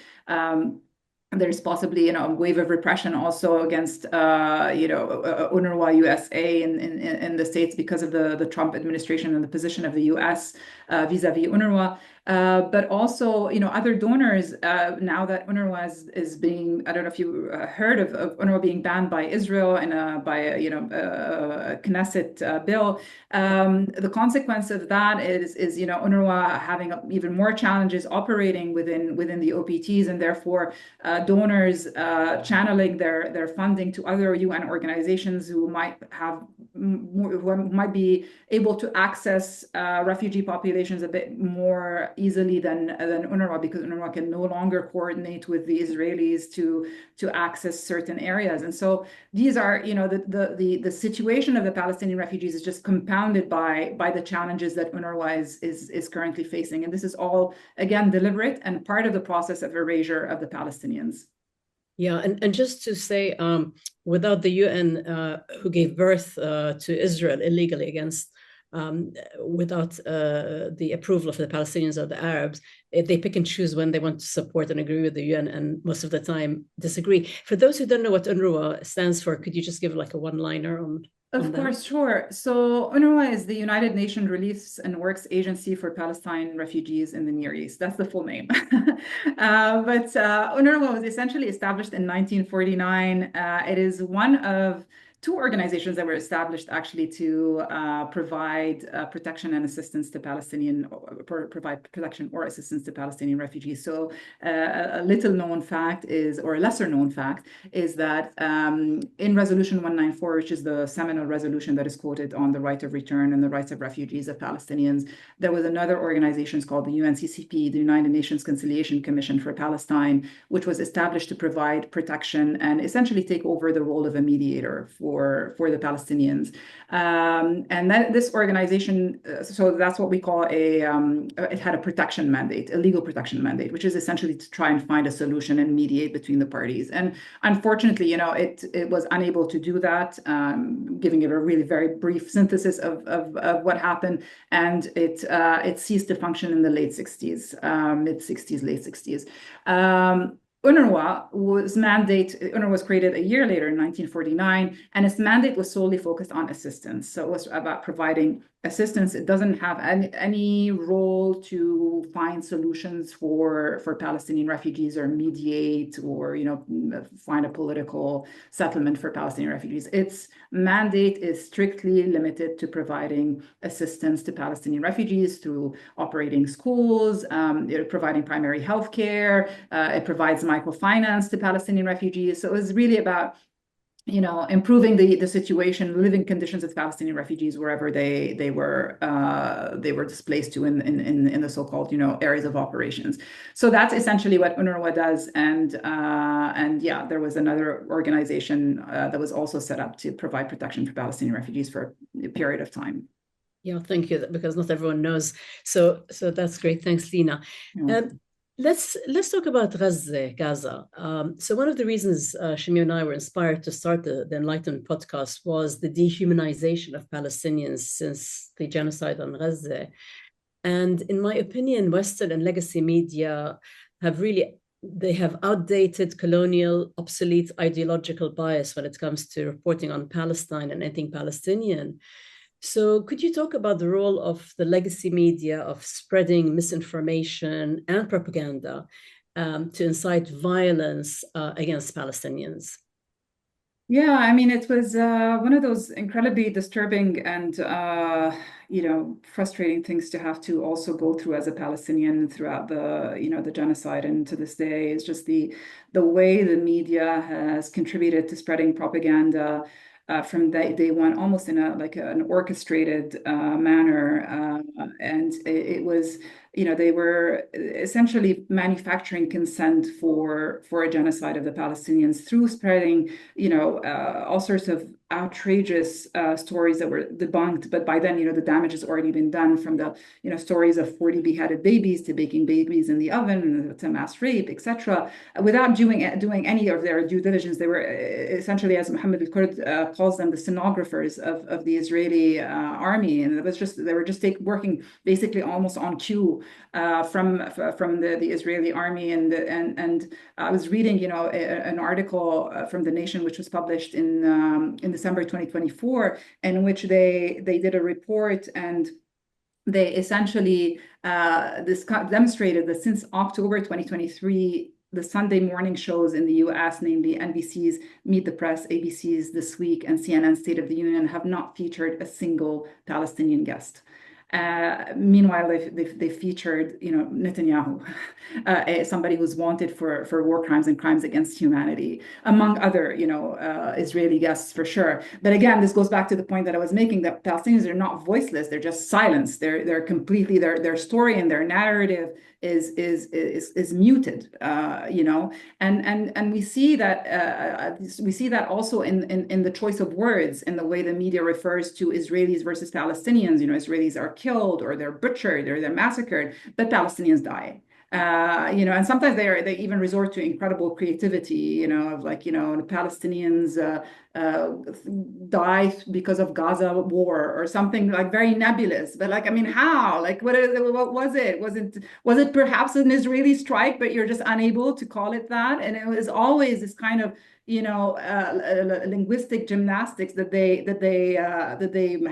Speaker 2: There's possibly a wave of repression also against UNRWA USA in the States because of the Trump administration and the position of the US vis-a-vis UNRWA. but also, other donors, now that UNRWA is being, I don't know if you heard of UNRWA being banned by Israel and by a Knesset bill. The consequence of that is UNRWA having even more challenges operating within the OPTs, and therefore donors channeling their funding to other UN organizations who might be able to access refugee populations a bit more easily than UNRWA, because UNRWA can no longer coordinate with the Israelis to access certain areas. And so these are, the situation of the Palestinian refugees is just compounded by the challenges that UNRWA is currently facing. And this is all, again, deliberate and part of the process of erasure of the Palestinians.
Speaker 3: Yeah, and just to say, without the UN, who gave birth to Israel illegally without the approval of the Palestinians or the Arabs, they pick and choose when they want to support and agree with the UN, and most of the time disagree. For those who don't know what UNRWA stands for, could you just give like a one-liner on
Speaker 2: Of course, sure. So UNRWA is the United Nations Relief and Works Agency for Palestine Refugees in the Near East. That's the full name. But UNRWA was essentially established in 1949. It is one of two organizations that were established actually to provide protection and assistance to provide protection or assistance to Palestinian refugees. So a little known fact or a lesser known fact is that in Resolution 194, which is the seminal resolution that is quoted on the right of return and the rights of refugees of Palestinians, there was another organization called the UNCCP, the United Nations Conciliation Commission for Palestine, which was established to provide protection and essentially take over the role of a mediator for the Palestinians. And this organization, so that's what we call it had a protection mandate, a legal protection mandate, which is essentially to try and find a solution and mediate between the parties. And unfortunately, it was unable to do that, giving it a really very brief synthesis of what happened. And it ceased to function in the late 60s, mid-60s, late 60s. UNRWA was created a year later in 1949, and its mandate was solely focused on assistance. So it was about providing assistance. It doesn't have any role to find solutions for Palestinian refugees or mediate or find a political settlement for Palestinian refugees. Its mandate is strictly limited to providing assistance to Palestinian refugees through operating schools, providing primary health care. It provides microfinance to Palestinian refugees. So it was really about improving the situation, living conditions of Palestinian refugees wherever they were displaced to in the so-called areas of operations. So that's essentially what UNRWA does. And yeah, there was another organization that was also set up to provide protection for Palestinian refugees for a period of time.
Speaker 3: Yeah, thank you, because not everyone knows. So that's great. Thanks, Lena. Yeah. Let's talk about Gaza. So one of the reasons Shamim and I were inspired to start the Enlightenment Podcast was the dehumanization of Palestinians since the genocide on Gaza. And in my opinion, Western and legacy media have outdated, colonial, obsolete ideological bias when it comes to reporting on Palestine and anything Palestinian. So could you talk about the role of the legacy media of spreading misinformation and propaganda to incite violence against Palestinians?
Speaker 2: Yeah, I mean, it was one of those incredibly disturbing and frustrating things to have to also go through as a Palestinian throughout the genocide, and to this day is just the way the media has contributed to spreading propaganda from day one, almost in an orchestrated manner, and it was they were essentially manufacturing consent for a genocide of the Palestinians through spreading all sorts of outrageous stories that were debunked, but by then the damage has already been done, from the stories of 40 beheaded babies to baking babies in the oven to mass rape, etc. Without doing any of their due diligence. They were essentially, as Mohammed al-Kurd calls them, the stenographers of the Israeli army, and they were just working basically almost on cue from the Israeli army. And I was reading an article from The Nation, which was published in December 2024, in which they did a report, and they essentially demonstrated that since October 2023, the Sunday morning shows in the US, namely NBC's Meet the Press, ABC's This Week, and CNN's State of the Union, have not featured a single Palestinian guest. Meanwhile, they featured, Netanyahu, somebody who's wanted for war crimes and crimes against humanity, among other, Israeli guests for sure. But again, this goes back to the point that I was making, that Palestinians are not voiceless; they're just silenced. They're completely their story and their narrative is muted, and we see that also in the choice of words, in the way the media refers to Israelis versus Palestinians. Israelis are killed or they're butchered or they're massacred, but Palestinians die. And sometimes they even resort to incredible creativity, of like, the Palestinians die because of Gaza war or something like very nebulous. But like, I mean, how? Like, what was it? Was it perhaps an Israeli strike, but you're just unable to call it that? And it was always this kind of linguistic gymnastics that they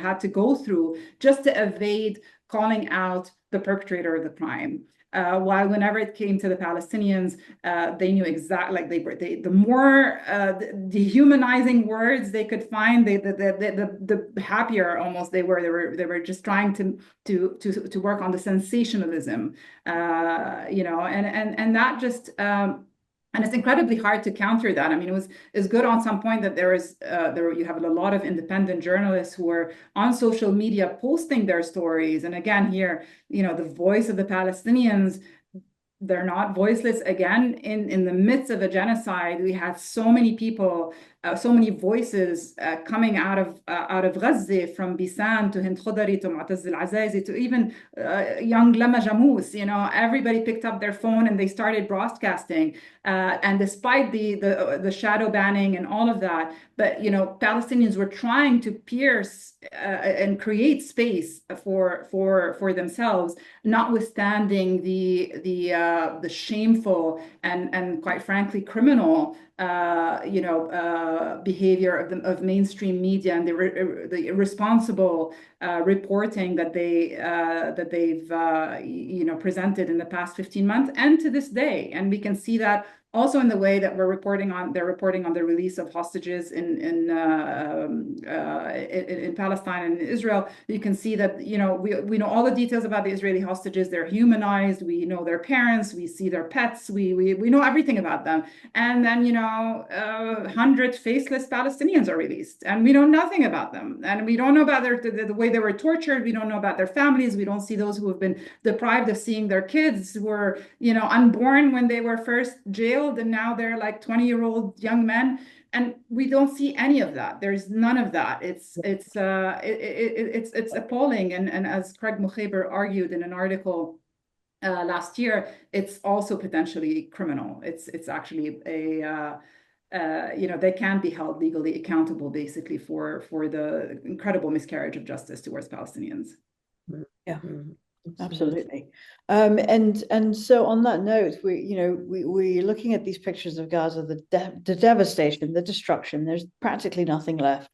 Speaker 2: had to go through just to evade calling out the perpetrator of the crime. While whenever it came to the Palestinians, they knew exactly, like the more dehumanizing words they could find, the happier almost they were. They were just trying to work on the sensationalism, and that just. And it's incredibly hard to counter that. I mean, it's good on some point that you have a lot of independent journalists who are on social media posting their stories. And again, here, the voice of the Palestinians, they're not voiceless. Again, in the midst of a genocide, we had so many people, so many voices coming out of Gaza, from Bisan to Hind Khudari to Mu'taz al-Azazi to even young Lama Jamous. Everybody picked up their phone and they started broadcasting. And despite the shadow banning and all of that, but Palestinians were trying to pierce and create space for themselves, notwithstanding the shameful and quite frankly criminal behavior of mainstream media and the irresponsible reporting that they've presented in the past 15 months and to this day. And we can see that also in the way that they're reporting on the release of hostages in Palestine and in Israel. You can see that we know all the details about the Israeli hostages. They're humanized. We know their parents. We see their pets. We know everything about them. And then 100 faceless Palestinians are released, and we know nothing about them. And we don't know about the way they were tortured. We don't know about their families. We don't see those who have been deprived of seeing their kids, who were unborn when they were first jailed, and now they're like 20-year-old young men, and we don't see any of that. There's none of that. It's appalling, and as Craig Mukhaber argued in an article last year, it's also potentially criminal. It's actually they can be held legally accountable, basically, for the incredible miscarriage of justice towards Palestinians.
Speaker 1: Yeah. Absolutely. And so on that note, we're looking at these pictures of Gaza, the devastation, the destruction. There's practically nothing left.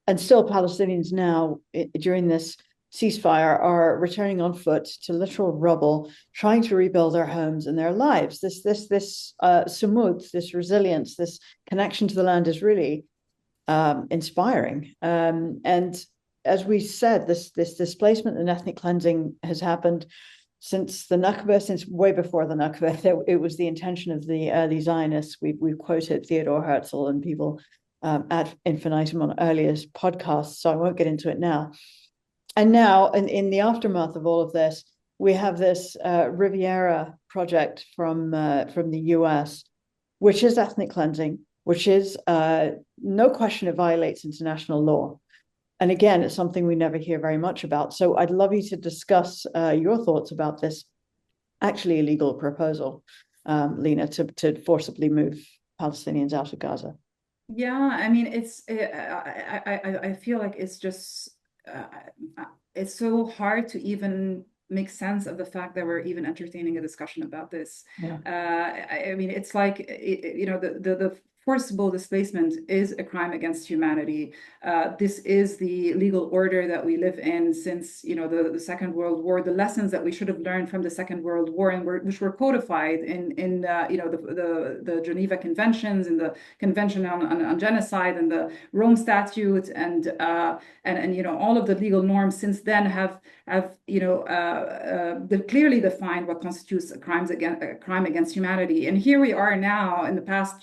Speaker 1: And still Palestinians now, during this ceasefire, are returning on foot to literal rubble, trying to rebuild their homes and their lives. This sumud, this resilience, this connection to the land is really inspiring. And as we said, this displacement and ethnic cleansing has happened since the Nakba, since way before the Nakba. It was the intention of the early Zionists. We've quoted Theodore Herzl and people ad infinitum on earlier podcasts, so I won't get into it now. And now, in the aftermath of all of this, we have this Riviera project from the US, which is ethnic cleansing, which is no question it violates international law. And again, it's something we never hear very much about. So I'd love you to discuss your thoughts about this actually illegal proposal, Lena, to forcibly move Palestinians out of Gaza.
Speaker 2: Yeah, I mean, I feel like it's just it's so hard to even make sense of the fact that we're even entertaining a discussion about this.
Speaker 1: Yeah.
Speaker 2: I mean, it's like the forcible displacement is a crime against humanity. This is the legal order that we live in since, the Second World War. The lessons that we should have learned from the Second World War, and which were codified in the Geneva Conventions and the Convention on Genocide and the Rome Statute and all of the legal norms since then have clearly defined what constitutes a crime against humanity. And here we are now in the past,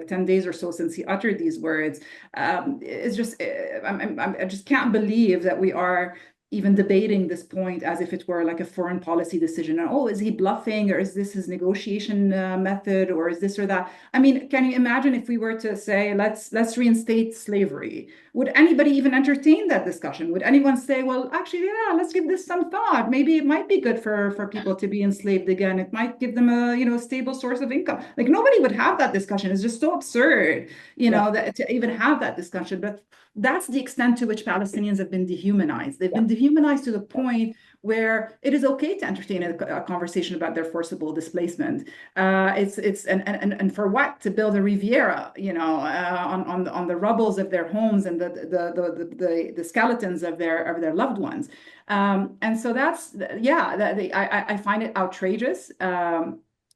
Speaker 2: 10 days or so since he uttered these words. It's just, I just can't believe that we are even debating this point as if it were like a foreign policy decision. And, is he bluffing, or is this his negotiation method, or is this or that? I mean, can you imagine if we were to say, let's reinstate slavery? Would anybody even entertain that discussion? Would anyone say, well, actually, yeah, let's give this some thought. Maybe it might be good for people to be enslaved again. It might give them a stable source of income. Like, nobody would have that discussion. It's just so absurd, that to even have that discussion. But that's the extent to which Palestinians have been dehumanized. They've been dehumanized to the point where it is okay to entertain a conversation about their forcible displacement. And for what? To build a Riviera, on the rubbles of their homes and the skeletons of their loved ones. And so I find it outrageous.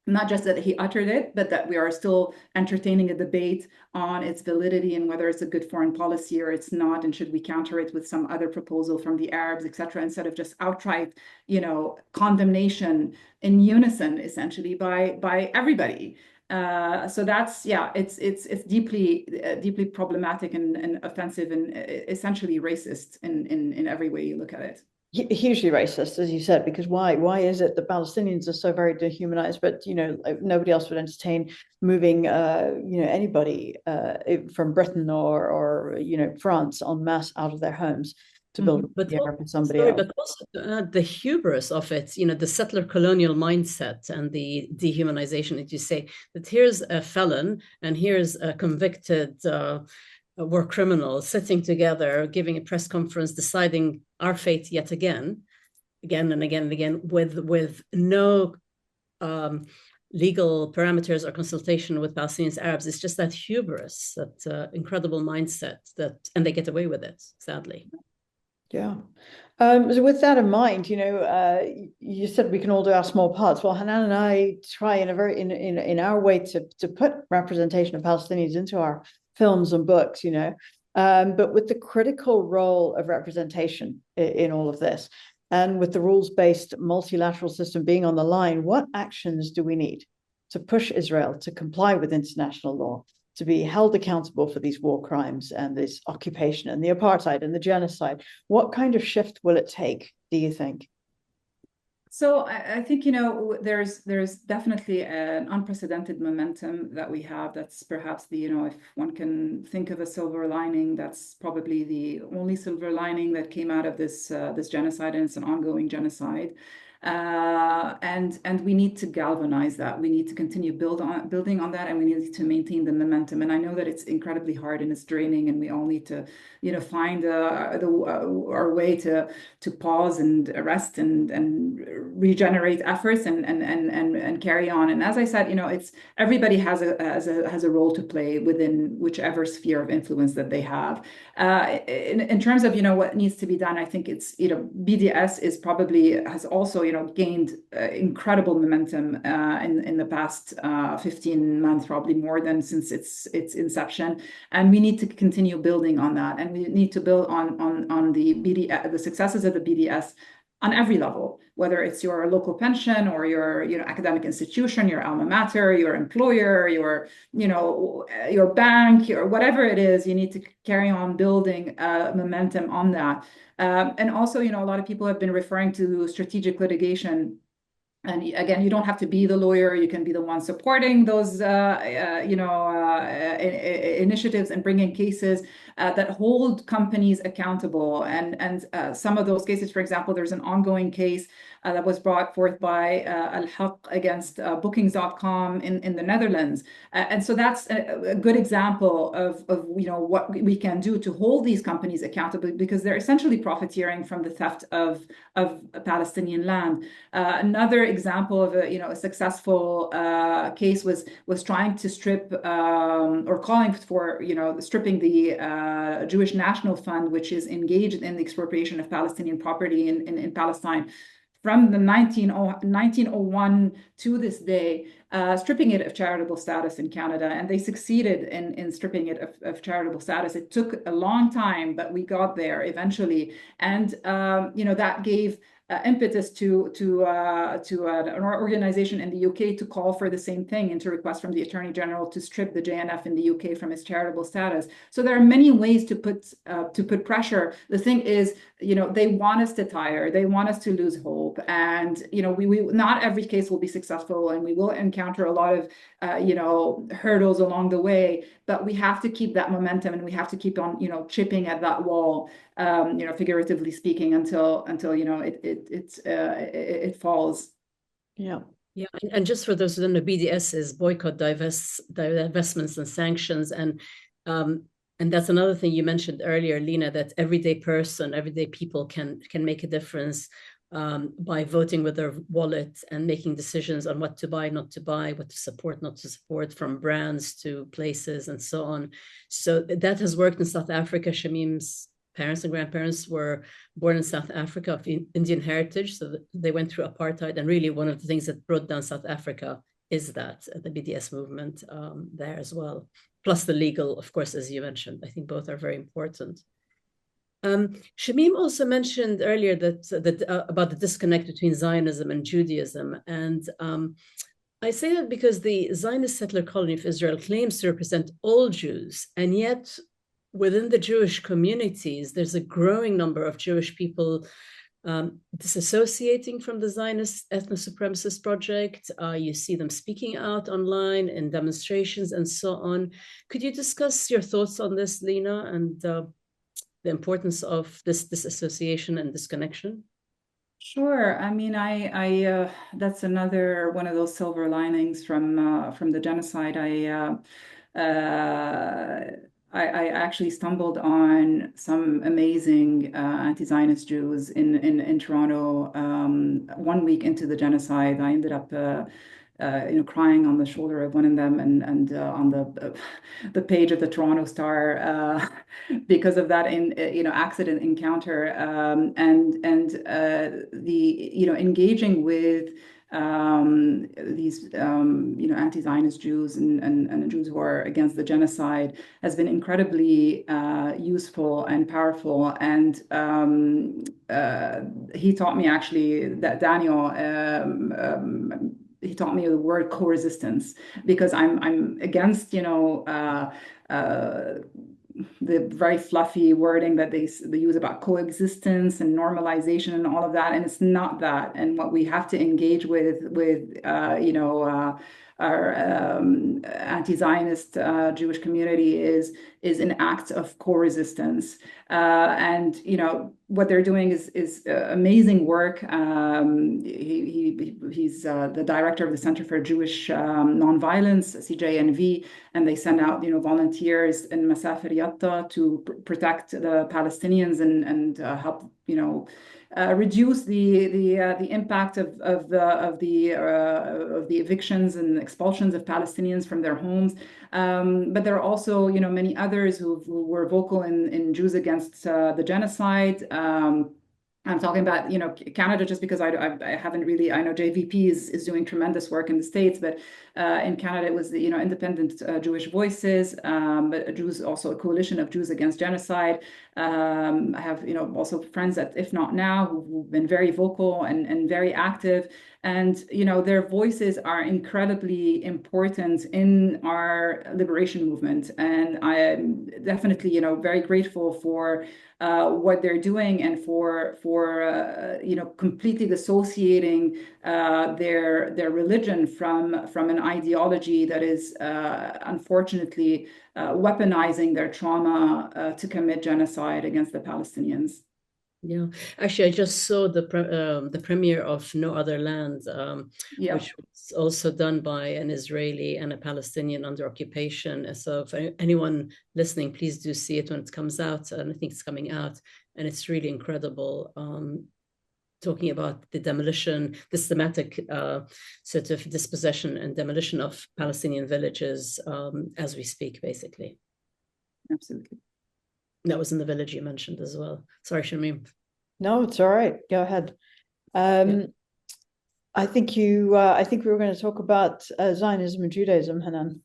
Speaker 2: Not just that he uttered it, but that we are still entertaining a debate on its validity and whether it's a good foreign policy or it's not, and should we counter it with some other proposal from the Arabs, etc., instead of just outright, condemnation in unison, essentially by everybody. So that's it's deeply problematic and offensive and essentially racist in every way you look at it.
Speaker 1: Hugely racist, as you said, because why is it that Palestinians are so very dehumanized, but nobody else would entertain moving anybody from Britain or France en masse out of their homes to build with somebody else.
Speaker 3: But also the hubris of it, the settler colonial mindset and the dehumanization that you say, that here's a felon and here's a convicted war criminals sitting together, giving a press conference, deciding our fate yet again and again, with no legal parameters or consultation with Palestinians, Arabs. It's just that hubris, that incredible mindset and they get away with it, sadly.
Speaker 1: Yeah. So with that in mind, you said we can all do our small parts. Well, Hanan and I try in our way to put representation of Palestinians into our films and books, but with the critical role of representation in all of this, and with the rules-based multilateral system being on the line, what actions do we need to push Israel to comply with international law, to be held accountable for these war crimes and this occupation and the apartheid and the genocide? What kind of shift will it take, do you think?
Speaker 2: So I think, there's definitely an unprecedented momentum that we have. That's perhaps if one can think of a silver lining, that's probably the only silver lining that came out of this genocide, and it's an ongoing genocide. And we need to galvanize that. We need to continue building on that, and we need to maintain the momentum. And I know that it's incredibly hard and it's draining, and we all need to, find our way to pause and rest and regenerate efforts and carry on. And as I said, it's everybody has a role to play within whichever sphere of influence that they have. In terms of what needs to be done, I think it's BDS has also gained incredible momentum in the past 15 months, probably more than since its inception, and we need to continue building on that, and we need to build on the successes of the BDS on every level, whether it's your local pension or your academic institution, your alma mater, your employer, your bank, or whatever it is. You need to carry on building momentum on that. And also, a lot of people have been referring to strategic litigation. And again, you don't have to be the lawyer. You can be the one supporting those, initiatives and bringing cases that hold companies accountable. And some of those cases, for example, there's an ongoing case that was brought forth by Al-Haq against Bookings.com in the Netherlands. And so that's a good example of what we can do to hold these companies accountable, because they're essentially profiteering from the theft of Palestinian land. Another example of a successful case was trying to strip or calling for stripping the Jewish National Fund, which is engaged in the expropriation of Palestinian property in Palestine from the 1901 to this day, stripping it of charitable status in Canada. And they succeeded in stripping it of charitable status. It took a long time, but we got there eventually. And, that gave impetus to an organization in the UK to call for the same thing and to request from the Attorney General to strip the JNF in the UK from its charitable status. So there are many ways to put pressure. The thing is, they want us to tire, they want us to lose hope, and we not every case will be successful, and we will encounter a lot of hurdles along the way. But we have to keep that momentum, and we have to keep on chipping at that wall, figuratively speaking, until it falls.
Speaker 3: Yeah. Yeah, and just for those who don't know, BDS is boycott, divestments, and sanctions, and that's another thing you mentioned earlier, Lena, that everyday people can make a difference by voting with their wallet and making decisions on what to buy, not to buy, what to support, not to support, from brands to places and so on. So that has worked in South Africa. Shamim's parents and grandparents were born in South Africa of Indian heritage, so they went through apartheid. And really one of the things that brought down South Africa is that the BDS movement there as well. Plus the legal, of course, as you mentioned. I think both are very important. Shamim also mentioned earlier that about the disconnect between Zionism and Judaism. And I say that because the Zionist settler colony of Israel claims to represent all Jews, and yet within the Jewish communities, there's a growing number of Jewish people disassociating from the Zionist ethno-supremacist project. You see them speaking out online in demonstrations and so on. Could you discuss your thoughts on this, Lena, and the importance of this disassociation and disconnection?
Speaker 2: Sure. I mean, I that's another one of those silver linings from the genocide. I actually stumbled on some amazing anti-Zionist Jews in Toronto 1 week into the genocide. I ended up crying on the shoulder of one of them and on the page of the Toronto Star because of that accident encounter, and the engaging with these anti-Zionist Jews and Jews who are against the genocide has been incredibly useful and powerful. And he taught me, actually, that Daniel he taught me the word co-resistance, because I'm against the very fluffy wording that they use about coexistence and normalization and all of that, and it's not that. And what we have to engage with our anti-Zionist Jewish community is an act of co-resistance. And what they're doing is amazing work. He's the director of the Center for Jewish Nonviolence, CJNV, and they send out volunteers in Masafer Yatta to protect the Palestinians and help reduce the impact of the evictions and expulsions of Palestinians from their homes. But there are also many others who were vocal in Jews against the genocide. I'm talking about Canada, just because I haven't really. I know JVP is doing tremendous work in the States, but in Canada it was the Independent Jewish Voices, but Jews, also a coalition of Jews against genocide. I have also friends at If Not Now who've been very vocal and very active, and their voices are incredibly important in our liberation movement. And I am definitely very grateful for what they're doing, and for completely dissociating their religion from an ideology that is unfortunately weaponizing their trauma to commit genocide against the Palestinians.
Speaker 3: Yeah, actually, I just saw the premiere of No Other Land, which was also done by an Israeli and a Palestinian under occupation. So for anyone listening, please do see it when it comes out. And I think it's coming out, and it's really incredible. talking about the demolition, the systematic sort of dispossession and demolition of Palestinian villages as we speak, basically.
Speaker 2: Absolutely.
Speaker 3: That was in the village you mentioned as well. Sorry, Shamim.
Speaker 1: No, it's all right. Go ahead. I think we were going to talk about Zionism and Judaism, Hanan.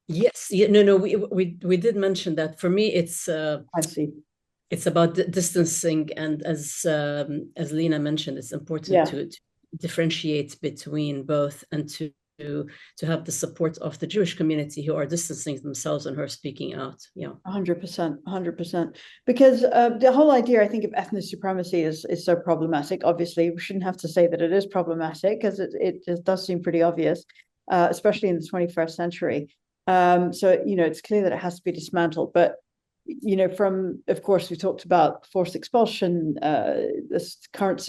Speaker 3: Yes, no, we did mention that. For me, it's
Speaker 1: I see.
Speaker 3: It's about distancing, and as Lena mentioned, it's important to differentiate between both and to have the support of the Jewish community who are distancing themselves and who are speaking out.
Speaker 1: 100%. Because the whole idea, I think, of ethnic supremacy is so problematic. Obviously, we shouldn't have to say that it is problematic, because it just does seem pretty obvious, especially in the 21st century. So, it's clear that it has to be dismantled. But, of course, we talked about forced expulsion, this current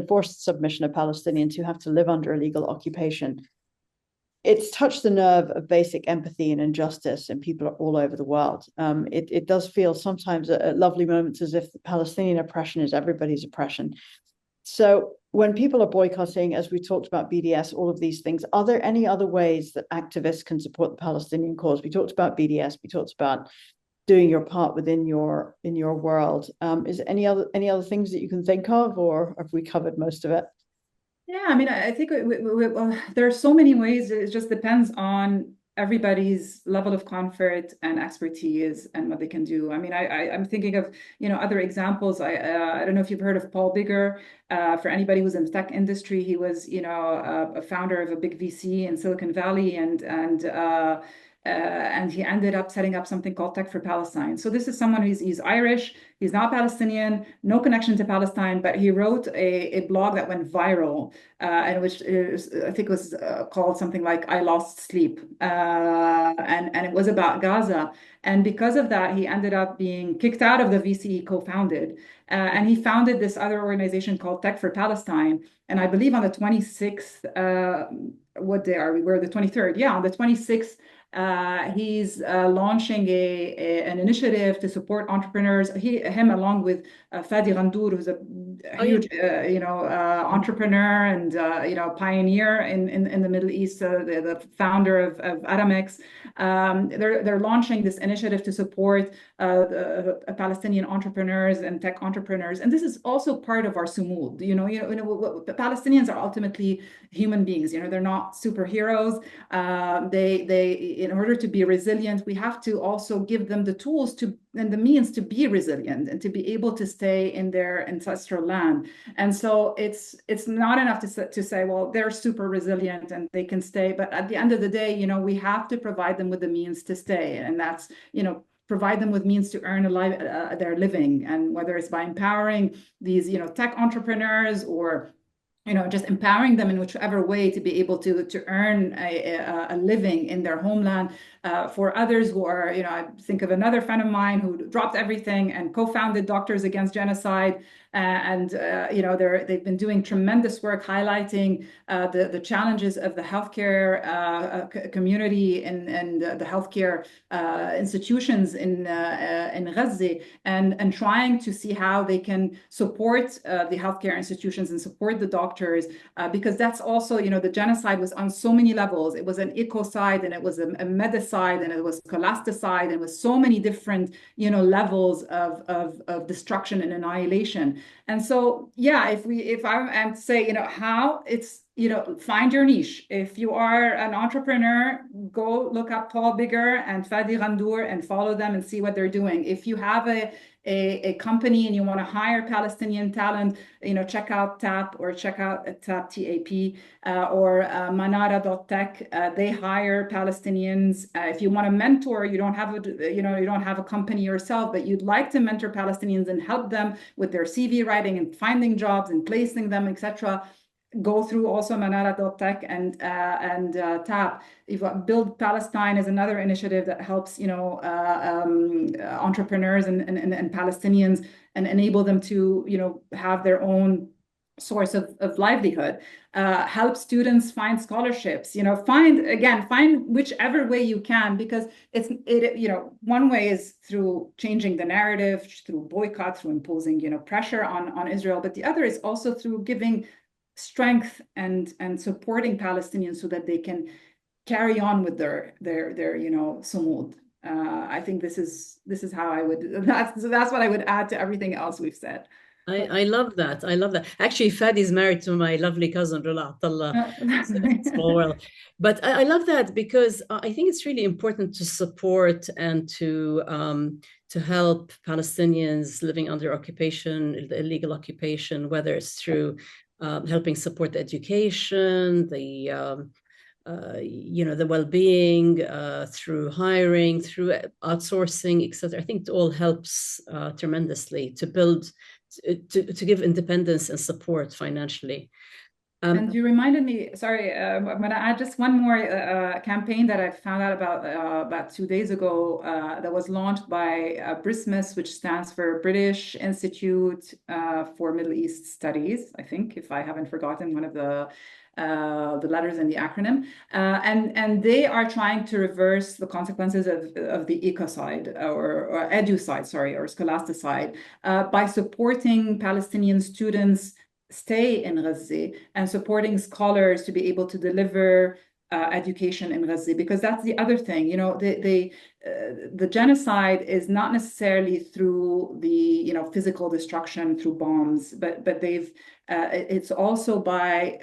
Speaker 1: forced submission of Palestinians who have to live under illegal occupation. It's touched the nerve of basic empathy and injustice in people all over the world. It does feel sometimes at lovely moments as if the Palestinian oppression is everybody's oppression. So when people are boycotting, as we talked about BDS, all of these things, are there any other ways that activists can support the Palestinian cause? We talked about BDS, we talked about doing your part within your world. Is there any other things that you can think of, or have we covered most of it?
Speaker 2: Yeah, I mean, I think there are so many ways. It just depends on everybody's level of comfort and expertise and what they can do. I mean, I'm thinking of, other examples. I don't know if you've heard of Paul Bigger. For anybody who's in the tech industry, he was, a founder of a big VC in Silicon Valley, and he ended up setting up something called Tech for Palestine. So this is someone he's Irish, he's not Palestinian, no connection to Palestine, but he wrote a blog that went viral, and which I think was called something like "I Lost Sleep," and it was about Gaza. And because of that, he ended up being kicked out of the VC he co-founded, and he founded this other organization called Tech for Palestine. And I believe on the 26th, what day are we? We're the 23rd. Yeah, on the 26th. He's launching an initiative to support entrepreneurs. Him along with Fadi Ghandour, who's a huge, entrepreneur and pioneer in the Middle East, the founder of Aramex. They're launching this initiative to support Palestinian entrepreneurs and tech entrepreneurs, and this is also part of our sumud. The Palestinians are ultimately human beings. They're not superheroes. They in order to be resilient, we have to also give them the tools and the means to be resilient and to be able to stay in their ancestral land. And so it's not enough to say, well, they're super resilient and they can stay. But at the end of the day, we have to provide them with the means to stay. And that's, provide them with means to earn their living. And whether it's by empowering these, tech entrepreneurs, or just empowering them in whichever way to be able to earn a living in their homeland. For others who are, I think of another friend of mine who dropped everything and co-founded Doctors Against Genocide. They've been doing tremendous work highlighting the challenges of the healthcare community and the healthcare institutions in Gaza, and trying to see how they can support the healthcare institutions and support the doctors, because that's also, the genocide was on so many levels. It was an ecocide, and it was a medicide, and it was scholasticide, and it was so many different, levels of destruction and annihilation. And so, yeah, if I am to say, how it's, find your niche. If you are an entrepreneur, go look up Paul Bigger and Fadi Ghandour and follow them and see what they're doing. If you have a company and you want to hire Palestinian talent, check out TAP, or check out TAP, TAP, or Manara.tech. They hire Palestinians. If you want to mentor, you don't have a company yourself, but you'd like to mentor Palestinians and help them with their CV writing and finding jobs and placing them, etc. Go through also Manara.tech and TAP. Build Palestine is another initiative that helps entrepreneurs and Palestinians and enable them to have their own source of livelihood, help students find scholarships, find whichever way you can, because one way is through changing the narrative, through boycott, through imposing, pressure on Israel, but the other is also through giving strength and supporting Palestinians so that they can carry on with their sumud. I think this is how I would, that's what I would add to everything else we've said.
Speaker 3: I love that. I love that. Actually, Fadi's married to my lovely cousin, Rula Attallah. Small world. But I love that because I think it's really important to support and to help Palestinians living under occupation, the illegal occupation, whether it's through helping support the education, the well-being, through hiring, through outsourcing, etc. I think it all helps tremendously to build, to give independence and support financially.
Speaker 2: And you reminded me, sorry, I'm going to add just one more campaign that I found out about 2 days ago that was launched by BRISMUS, which stands for British Institute for Middle East Studies, I think, if I haven't forgotten one of the letters in the acronym. And they are trying to reverse the consequences of the ecocide or educide, or scholasticide, by supporting Palestinian students stay in Gaza and supporting scholars to be able to deliver education in Gaza, because that's the other thing, the genocide is not necessarily through the physical destruction through bombs, but it's also by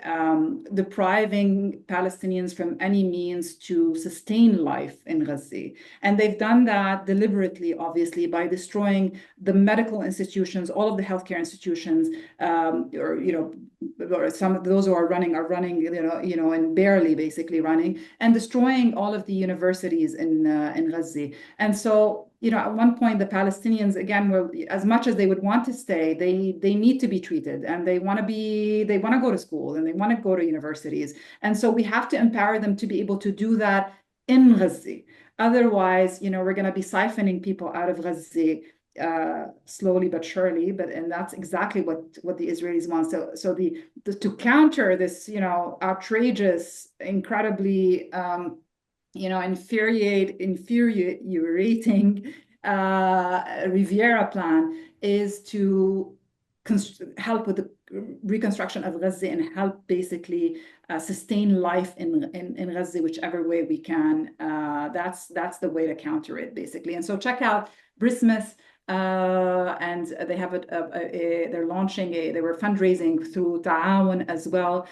Speaker 2: depriving Palestinians from any means to sustain life in Gaza. And they've done that deliberately, obviously, by destroying the medical institutions, all of the healthcare institutions, or some of those who are running, and barely basically running, and destroying all of the universities in Gaza. And so, at one point, the Palestinians, again, were, as much as they would want to stay, they need to be treated, and they want to go to school, and they want to go to universities. And so we have to empower them to be able to do that in Gaza. Otherwise, we're going to be siphoning people out of Gaza slowly but surely, and that's exactly what the Israelis want. So to counter this, outrageous, incredibly infuriating Riviera plan is to help with the reconstruction of Gaza and help basically sustain life in Gaza whichever way we can. That's the way to counter it, basically. And so check out BRISMUS. And they have they're launching they were fundraising through Ta'awun as well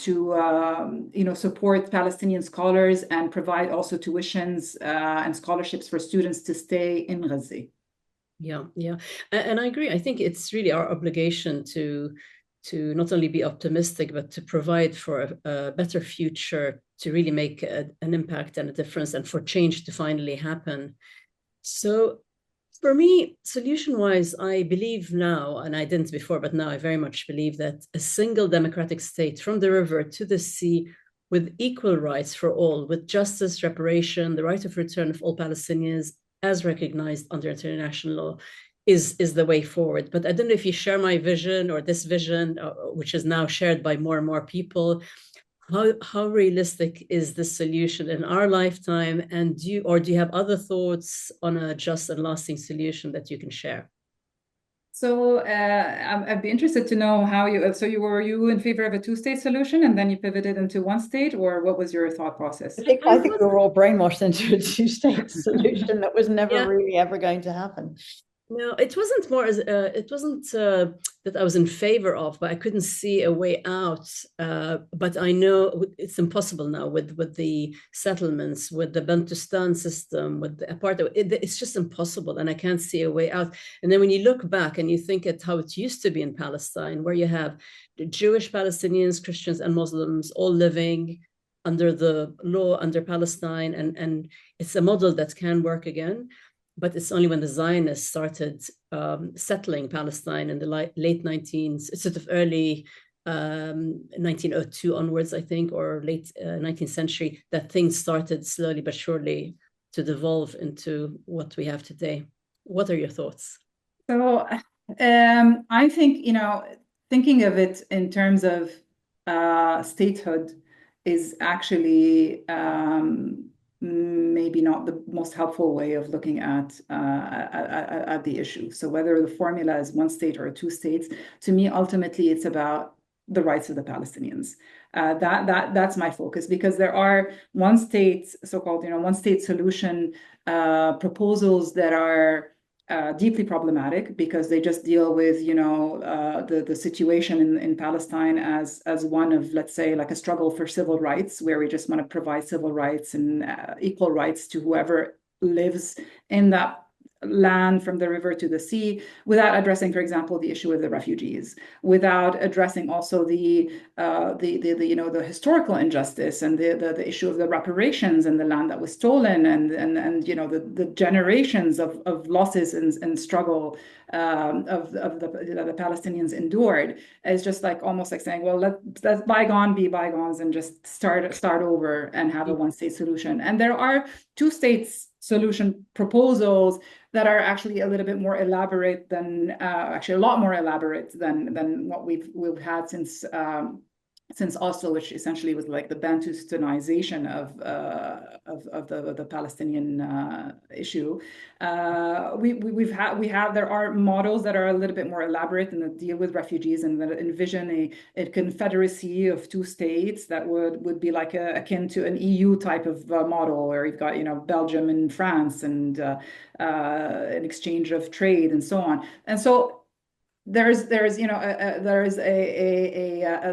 Speaker 2: to support Palestinian scholars and provide also tuitions and scholarships for students to stay in Gaza.
Speaker 3: Yeah, and I agree. I think it's really our obligation to not only be optimistic, but to provide for a better future, to really make an impact and a difference, and for change to finally happen. So for me, solution-wise, I believe now, and I didn't before, but now I very much believe that a single democratic state from the river to the sea, with equal rights for all, with justice, reparation, the right of return of all Palestinians as recognized under international law, is the way forward. But I don't know if you share my vision, or this vision, which is now shared by more and more people. How realistic is this solution in our lifetime? And do you have other thoughts on a just and lasting solution that you can share?
Speaker 2: So I'd be interested to know how were you in favor of a two-state solution and then you pivoted into one state, or what was your thought process?
Speaker 1: I think we were all brainwashed into a two-state solution that was never really ever going to happen.
Speaker 3: No, it wasn't more as it wasn't that I was in favor of, but I couldn't see a way out. But I know it's impossible now with the settlements, with the Bantustan system, with the apartheid. It's just impossible, and I can't see a way out. And then when you look back and you think at how it used to be in Palestine, where you have the Jewish Palestinians, Christians, and Muslims all living under the law, under Palestine, and it's a model that can work again. But it's only when the Zionists started settling Palestine in the late 19th, sort of early 1902 onwards, I think, or late 19th century, that things started slowly but surely to devolve into what we have today. What are your thoughts?
Speaker 2: So I think, thinking of it in terms of statehood is actually maybe not the most helpful way of looking at the issue. So whether the formula is one state or two states, to me, ultimately, it's about the rights of the Palestinians. That's my focus, because there are one state, so-called, one state solution proposals that are deeply problematic, because they just deal with, the situation in Palestine as one of, let's say, like a struggle for civil rights, where we just want to provide civil rights and equal rights to whoever lives in that land from the river to the sea, without addressing, for example, the issue of the refugees, without addressing also the historical injustice and the issue of the reparations and the land that was stolen, and the generations of losses and struggle of the Palestinians endured. It's just like almost like saying, well, let bygone be bygones and just start over and have a one-state solution. And there are two states solution proposals that are actually a little bit more elaborate than, actually a lot more elaborate than what we've had since Oslo, which essentially was like the Bantustanization of the Palestinian issue. There are models that are a little bit more elaborate and that deal with refugees and that envision a confederacy of two states that would be like akin to an EU type of model, where you've got Belgium and France and an exchange of trade and so on. And so there's a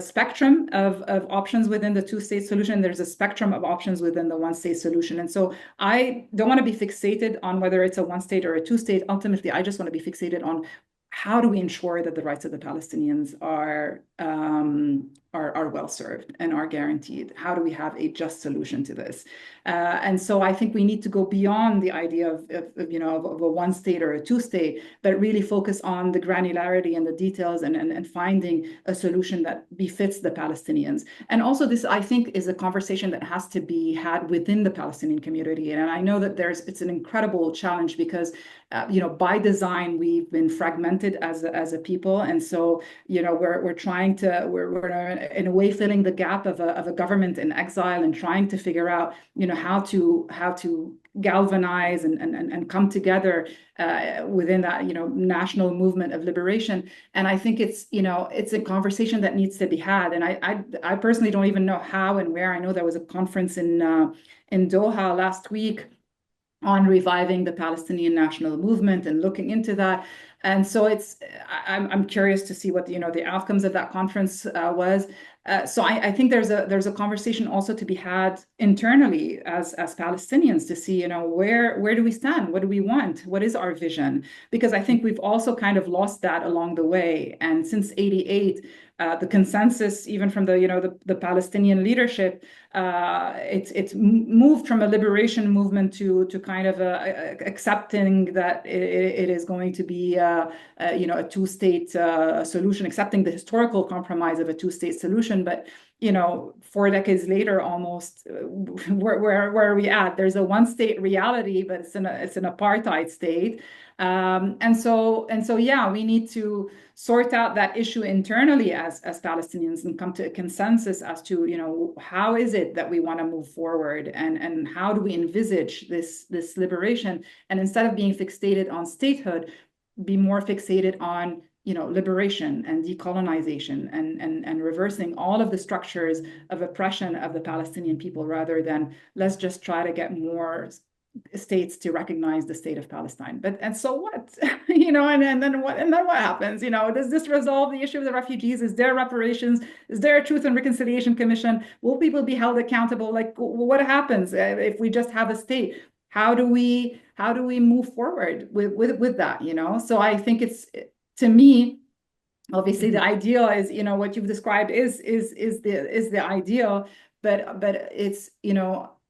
Speaker 2: spectrum of options within the two-state solution. There's a spectrum of options within the one-state solution. And so I don't want to be fixated on whether it's a one-state or a two-state. Ultimately, I just want to be fixated on how do we ensure that the rights of the Palestinians are well served and are guaranteed? How do we have a just solution to this? And so I think we need to go beyond the idea of a one state or a two state, but really focus on the granularity and the details and finding a solution that befits the Palestinians. And also this, I think, is a conversation that has to be had within the Palestinian community. And I know that it's an incredible challenge, because by design, we've been fragmented as a people. And so, we're trying to, we're in a way filling the gap of a government in exile, and trying to figure out, how to galvanize and come together within that, national movement of liberation. And I think it's a conversation that needs to be had. And I personally don't even know how and where. I know there was a conference in Doha last week on reviving the Palestinian national movement and looking into that. And so I'm curious to see what the outcomes of that conference was. So I think there's a conversation also to be had internally as Palestinians to see, where do we stand? What do we want? What is our vision? Because I think we've also kind of lost that along the way. And since '88, the consensus, even from the Palestinian leadership, it's moved from a liberation movement to kind of accepting that it is going to be a two-state solution, accepting the historical compromise of a two-state solution. But 4 decades later, almost, where are we at? There's a one-state reality, but it's an apartheid state. And so yeah, we need to sort out that issue internally as Palestinians and come to a consensus as to how is it that we want to move forward, and how do we envisage this liberation, and instead of being fixated on statehood, be more fixated on liberation and decolonization and reversing all of the structures of oppression of the Palestinian people, rather than let's just try to get more states to recognize the state of Palestine. And so what? And then what happens? Does this resolve the issue of the refugees? Is there reparations? Is there a Truth and Reconciliation Commission? Will people be held accountable? Like, what happens if we just have a state? How do we move forward with that? So I think to me, obviously the ideal is, what you've described is the ideal, but it's,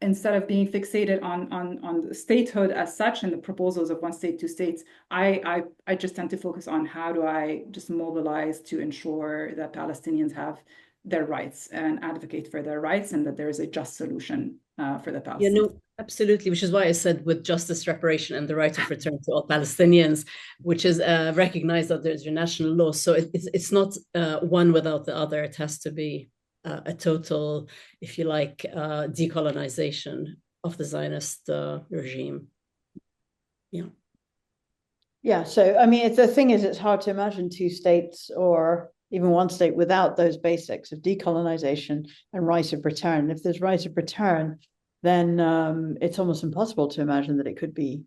Speaker 2: instead of being fixated on the statehood as such and the proposals of one state, two states, I just tend to focus on how do I just mobilize to ensure that Palestinians have their rights and advocate for their rights, and that there is a just solution for the Palestinians.
Speaker 3: Absolutely, which is why I said with justice, reparation, and the right of return to all Palestinians, which is recognized that there's international law. So it's not one without the other. It has to be a total, if you like, decolonization of the Zionist regime.
Speaker 1: Yeah. So, I mean, the thing is, it's hard to imagine two states or even one state without those basics of decolonization and right of return. If there's right of return, then it's almost impossible to imagine that it could be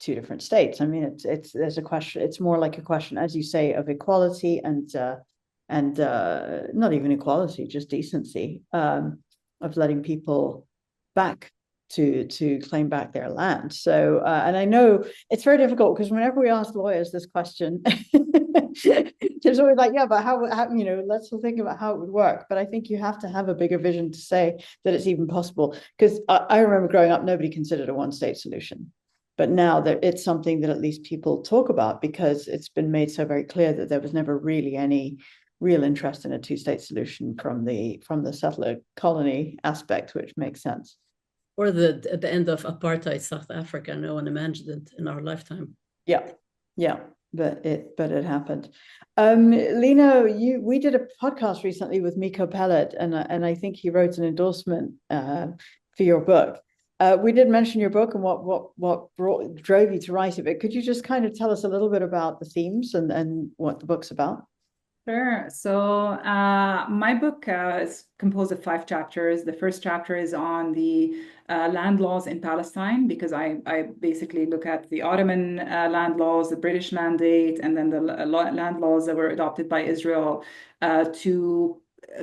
Speaker 1: two different states. I mean, there's a question. It's more like a question, as you say, of equality and not even equality, just decency, of letting people back to claim back their land. So, and I know it's very difficult because whenever we ask lawyers this question, there's always like, yeah, but how let's think about how it would work. But I think you have to have a bigger vision to say that it's even possible. Because I remember growing up, nobody considered a one-state solution. But now that it's something that at least people talk about, because it's been made so very clear that there was never really any real interest in a two-state solution from the settler colony aspect, which makes sense.
Speaker 3: Or the end of apartheid South Africa. No one imagined it in our lifetime.
Speaker 1: Yeah, but it happened. Lena, we did a podcast recently with Miko Pellet, and I think he wrote an endorsement for your book. We did mention your book and what drove you to write it, but could you just kind of tell us a little bit about the themes and what the book's about?
Speaker 2: Sure. So my book is composed of 5 chapters. The first chapter is on the land laws in Palestine, because I basically look at the Ottoman land laws, the British Mandate, and then the land laws that were adopted by Israel to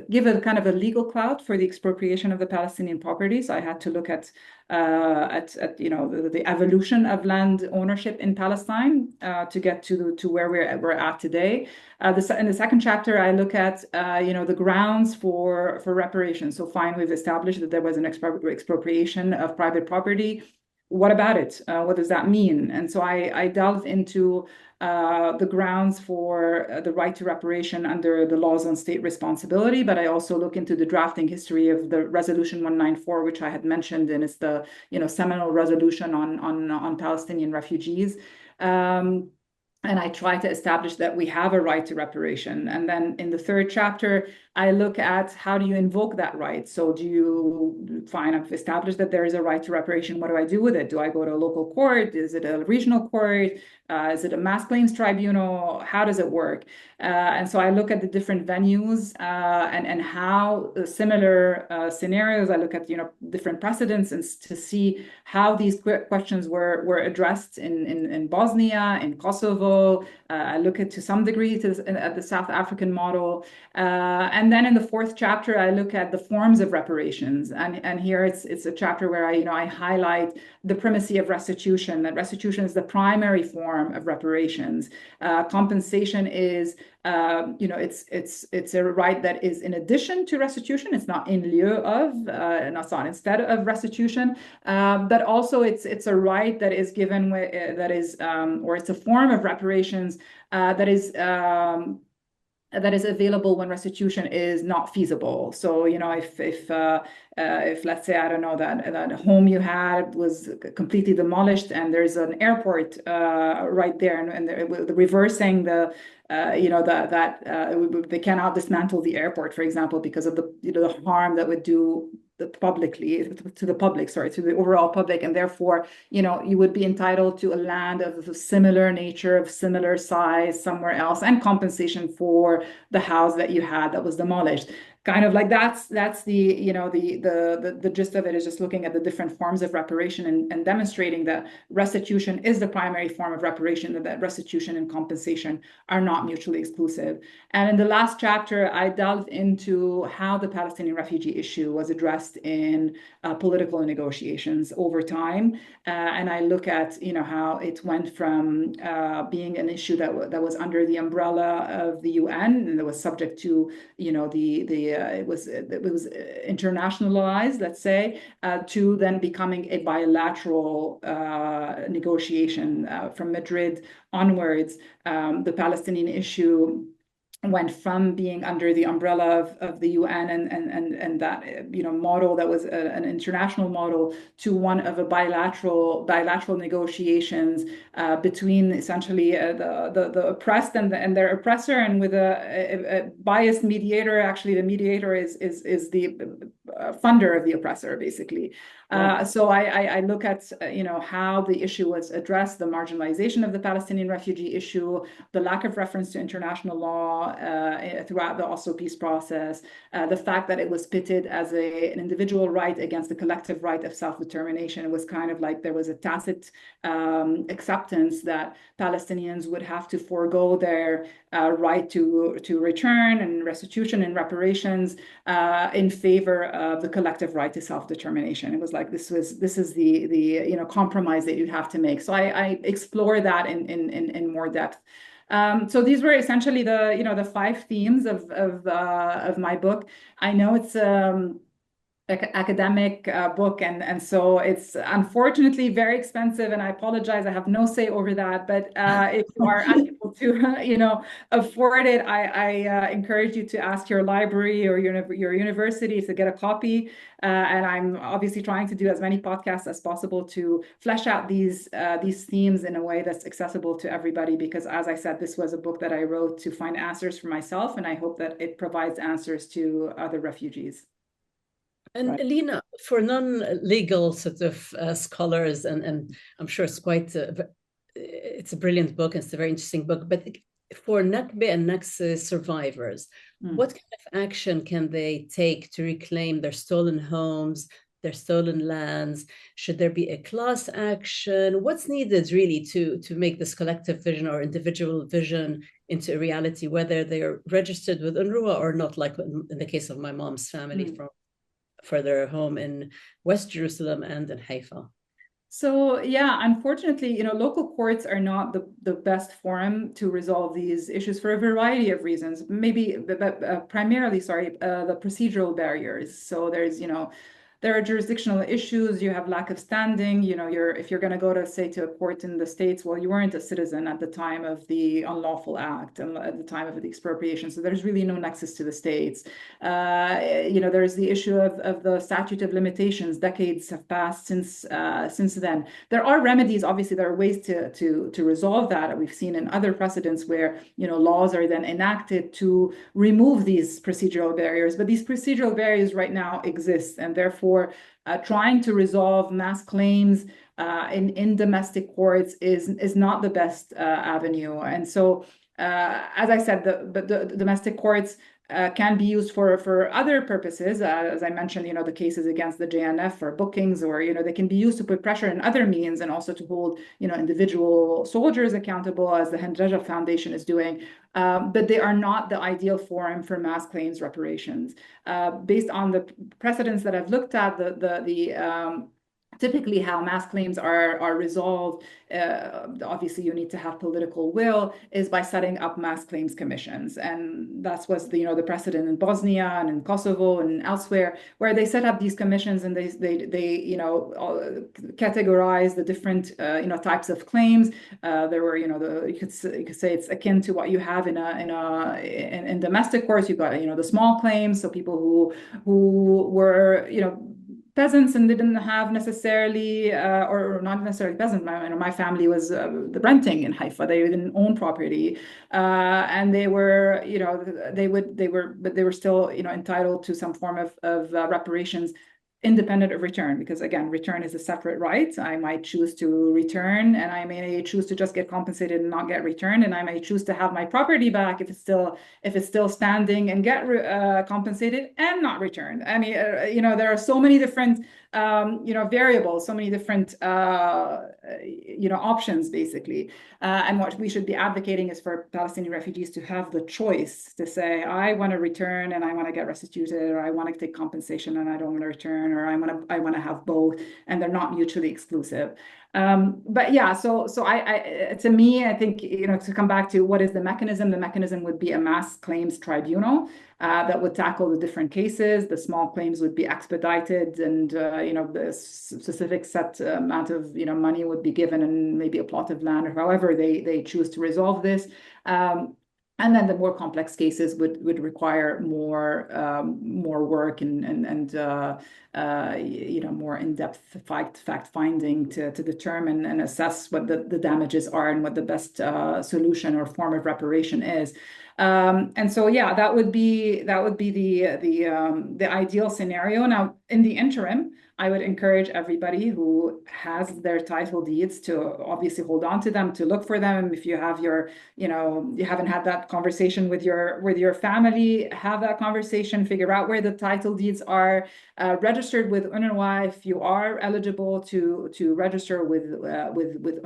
Speaker 2: give a kind of a legal clout for the expropriation of the Palestinian property. So I had to look at the evolution of land ownership in Palestine to get to where we're at today. In the second chapter, I look at the grounds for reparations. So fine, we've established that there was an expropriation of private property. What about it? What does that mean? And so I delve into the grounds for the right to reparation under the laws on state responsibility, but I also look into the drafting history of the Resolution 194, which I had mentioned, and it's the seminal resolution on Palestinian refugees. And I try to establish that we have a right to reparation. And then in the third chapter, I look at how do you invoke that right? So do you find I've established that there is a right to reparation? What do I do with it? Do I go to a local court? Is it a regional court? Is it a mass claims tribunal? How does it work? And so I look at the different venues and how similar scenarios. I look at different precedents and to see how these questions were addressed in Bosnia, in Kosovo. I look at to some degree at the South African model. And then in the fourth chapter, I look at the forms of reparations. And here it's a chapter where I highlight the primacy of restitution, that restitution is the primary form of reparations. Compensation is, it's a right that is in addition to restitution. It's not in lieu of, and it's not instead of restitution, but also it's a right that is given, or it's a form of reparations that is available when restitution is not feasible. So, if let's say, I don't know, that home you had was completely demolished and there's an airport right there, and the reversing they cannot dismantle the airport, for example, because of the harm that would do to the overall public, and therefore you would be entitled to a land of a similar nature, of similar size somewhere else, and compensation for the house that you had that was demolished. Kind of like that's the gist of it, is just looking at the different forms of reparation and demonstrating that restitution is the primary form of reparation, that restitution and compensation are not mutually exclusive. And in the last chapter, I delved into how the Palestinian refugee issue was addressed in political negotiations over time, and I look at how it went from being an issue that was under the umbrella of the UN and that was subject to it was internationalized, let's say, to then becoming a bilateral negotiation from Madrid onwards. The Palestinian issue went from being under the umbrella of the UN and that model that was an international model to one of a bilateral negotiations between essentially the oppressed and their oppressor, and with a biased mediator. Actually, the mediator is the funder of the oppressor, basically. So I look at how the issue was addressed, the marginalization of the Palestinian refugee issue, the lack of reference to international law throughout the Oslo peace process, the fact that it was pitted as an individual right against the collective right of self-determination. It was kind of like there was a tacit acceptance that Palestinians would have to forego their right to return and restitution and reparations in favor of the collective right to self-determination. It was like this is the compromise that you'd have to make. So I explore that in more depth. So these were essentially the 5 themes of my book. I know it's academic book, and so it's unfortunately very expensive, and I apologize, I have no say over that, but if you are unable to afford it, I encourage you to ask your library or your university to get a copy, and I'm obviously trying to do as many podcasts as possible to flesh out these themes in a way that's accessible to everybody, because as I said, this was a book that I wrote to find answers for myself, and I hope that it provides answers to other refugees.
Speaker 3: And right. Lena, for non-legal sort of scholars, and I'm sure it's it's a brilliant book, and it's a very interesting book, but for Nakba and Nakba survivors, what kind of action can they take to reclaim their stolen homes, their stolen lands? Should there be a class action? What's needed really to make this collective vision or individual vision into a reality, whether they're registered with UNRWA or not, like in the case of my mom's family from further home in West Jerusalem and in Haifa?
Speaker 2: So yeah, unfortunately, local courts are not the best forum to resolve these issues for a variety of reasons. Maybe, primarily, the procedural barriers. So there's, there are jurisdictional issues. You have lack of standing. If you're going to go to, say, to a court in the States, well, you weren't a citizen at the time of the unlawful act and at the time of the expropriation. So there's really no nexus to the States. There's the issue of the statute of limitations. Decades have passed since then. There are remedies. Obviously, there are ways to resolve that. We've seen in other precedents where laws are then enacted to remove these procedural barriers. But these procedural barriers right now exist, and therefore trying to resolve mass claims in domestic courts is not the best avenue. And so, as I said, the domestic courts can be used for other purposes. As I mentioned, the cases against the JNF for bookings, or, they can be used to put pressure in other means, and also to hold, individual soldiers accountable, as the Hendraja Foundation is doing. But they are not the ideal forum for mass claims reparations. Based on the precedents that I've looked at, typically how mass claims are resolved, obviously you need to have political will, is by setting up mass claims commissions. And that was the precedent in Bosnia and in Kosovo and elsewhere, where they set up these commissions, and they categorize the different types of claims. There were you could say it's akin to what you have in domestic courts. You've got the small claims, so people who were peasants and didn't have necessarily, or not necessarily peasant. My family was renting in Haifa. They didn't own property, and they were, but they were still, entitled to some form of reparations, independent of return, because again, return is a separate right. I might choose to return, and I may choose to just get compensated and not get returned, and I may choose to have my property back if it's still standing, and get compensated and not returned. I mean, there are so many different variables, so many different options, basically. And what we should be advocating is for Palestinian refugees to have the choice to say, I want to return and I want to get restituted, or I want to take compensation and I don't want to return, or I want to have both, and they're not mutually exclusive. But yeah, so to me, I think, to come back to what is the mechanism would be a mass claims tribunal that would tackle the different cases. The small claims would be expedited, and the specific set amount of money would be given, and maybe a plot of land, or however they choose to resolve this. And then the more complex cases would require more work and more in-depth fact finding to determine and assess what the damages are and what the best solution or form of reparation is. And so yeah, that would be the ideal scenario. Now, in the interim, I would encourage everybody who has their title deeds to obviously hold on to them, to look for them. If you have you haven't had that conversation with your family, have that conversation, figure out where the title deeds are, registered with UNRWA if you are eligible to register with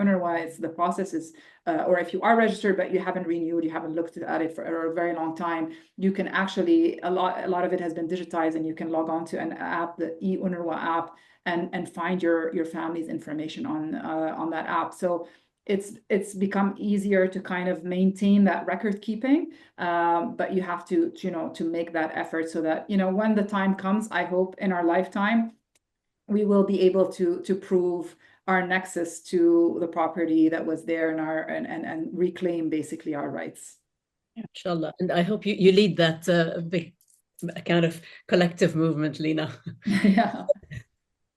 Speaker 2: UNRWA. The process is, or if you are registered but you haven't renewed, you haven't looked at it for a very long time, you can actually, a lot of it has been digitized, and you can log on to an app, the UNRWA app, and find your family's information on that app. So it's become easier to kind of maintain that record keeping, but you have to make that effort so that when the time comes, I hope in our lifetime, we will be able to prove our nexus to the property that was there and reclaim basically our rights.
Speaker 3: Inshallah. And I hope you lead that big kind of collective movement, Lena.
Speaker 2: Yeah.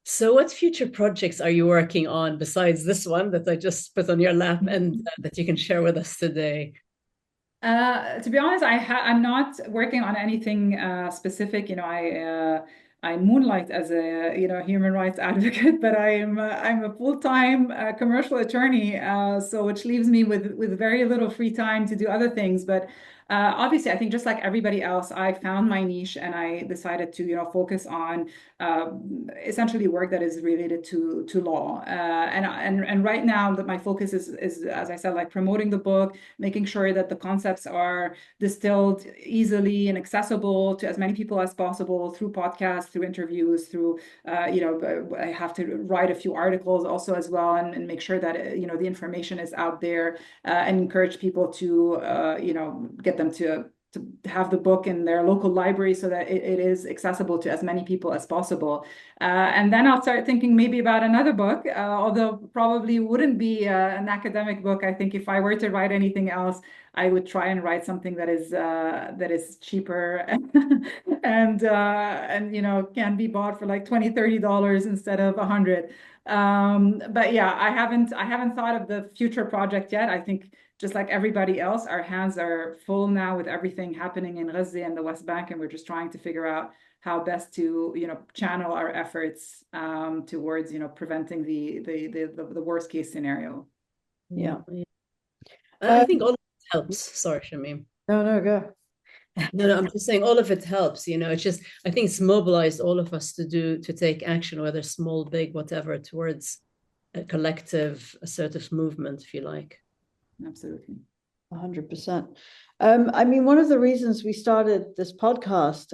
Speaker 3: So what future projects are you working on besides this one that I just put on your lap and that you can share with us today?
Speaker 2: To be honest, I'm not working on anything specific. I moonlight as a human rights advocate, but I'm a full-time commercial attorney, so which leaves me with very little free time to do other things. But obviously, I think just like everybody else, I found my niche, and I decided to focus on essentially work that is related to law. And right now, that my focus is, as I said, like promoting the book, making sure that the concepts are distilled easily and accessible to as many people as possible through podcasts, through interviews, through I have to write a few articles also as well, and make sure that the information is out there, and encourage people to get them to have the book in their local library so that it is accessible to as many people as possible. And then I'll start thinking maybe about another book, although probably wouldn't be an academic book. I think if I were to write anything else, I would try and write something that is cheaper and can be bought for like $20-$30 instead of $100. But yeah, I haven't thought of the future project yet. I think just like everybody else, our hands are full now with everything happening in Gaza and the West Bank, and we're just trying to figure out how best to channel our efforts towards preventing the worst case scenario.
Speaker 1: Yeah.
Speaker 3: I think all of it helps. Sorry, Shamim.
Speaker 1: No, go.
Speaker 3: No, I'm just saying all of it helps. It's just, I think it's mobilized all of us to take action, whether small, big, whatever, towards a collective assertive movement, if you like.
Speaker 2: Absolutely.
Speaker 1: 100%. I mean, one of the reasons we started this podcast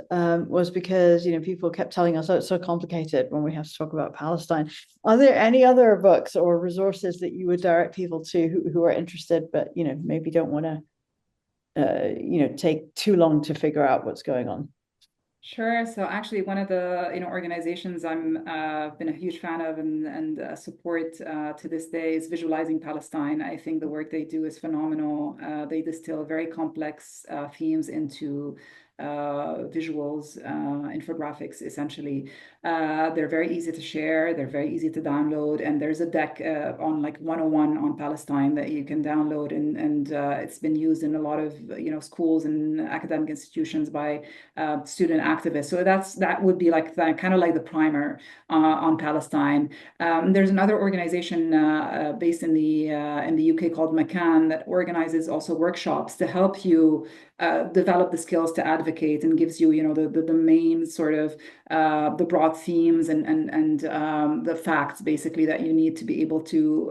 Speaker 1: was because, people kept telling us, oh, it's so complicated when we have to talk about Palestine. Are there any other books or resources that you would direct people to who are interested, but, maybe don't want to, take too long to figure out what's going on?
Speaker 2: Sure. So actually, one of the organizations I'm been a huge fan of and support to this day is Visualizing Palestine. I think the work they do is phenomenal. They distill very complex themes into visuals, infographics, essentially. They're very easy to share. They're very easy to download. And there's a deck on like 101 on Palestine that you can download. And it's been used in a lot of, schools and academic institutions by student activists. So that would be like kind of like the primer on Palestine. There's another organization based in the UK called Makan that organizes also workshops to help you develop the skills to advocate, and gives you, the main sort of the broad themes and the facts basically that you need to be able to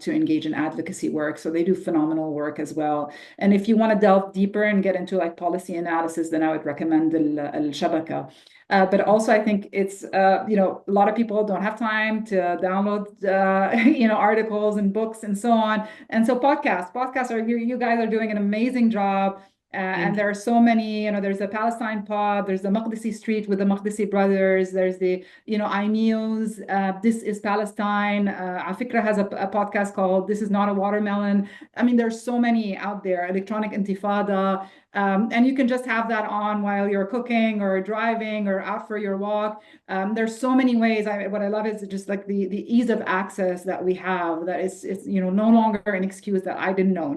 Speaker 2: engage in advocacy work. So they do phenomenal work as well. And if you want to delve deeper and get into like policy analysis, then I would recommend Al-Shabaka. But also, I think it's, a lot of people don't have time to download, articles and books and so on. And so podcasts are, you guys are doing an amazing job And there are so many, there's the Palestine Pod, there's the Maqdisi Street with the Maqdisi brothers, there's the, iNews, This is Palestine. Afikra has a podcast called This is Not a Watermelon. I mean, there's so many out there, Electronic Intifada. And you can just have that on while you're cooking or driving or out for your walk. There's so many ways. What I love is just like the ease of access that we have, that it's no longer an excuse that I didn't know.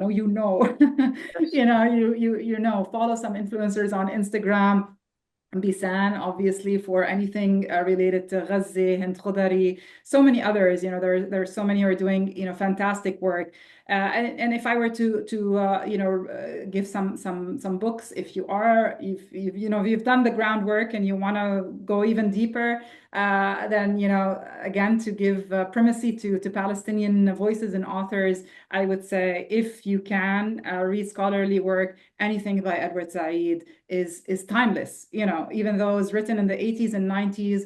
Speaker 2: No, follow some influencers on Instagram. Bisan, obviously, for anything related to Ghazi, Hind Khudari, so many others. There are so many who are doing fantastic work. And if I were to give some books, if you've done the groundwork and you want to go even deeper, then again, to give primacy to Palestinian voices and authors, I would say, if you can read scholarly work, anything by Edward Said is timeless. Even though it was written in the 80s and 90s,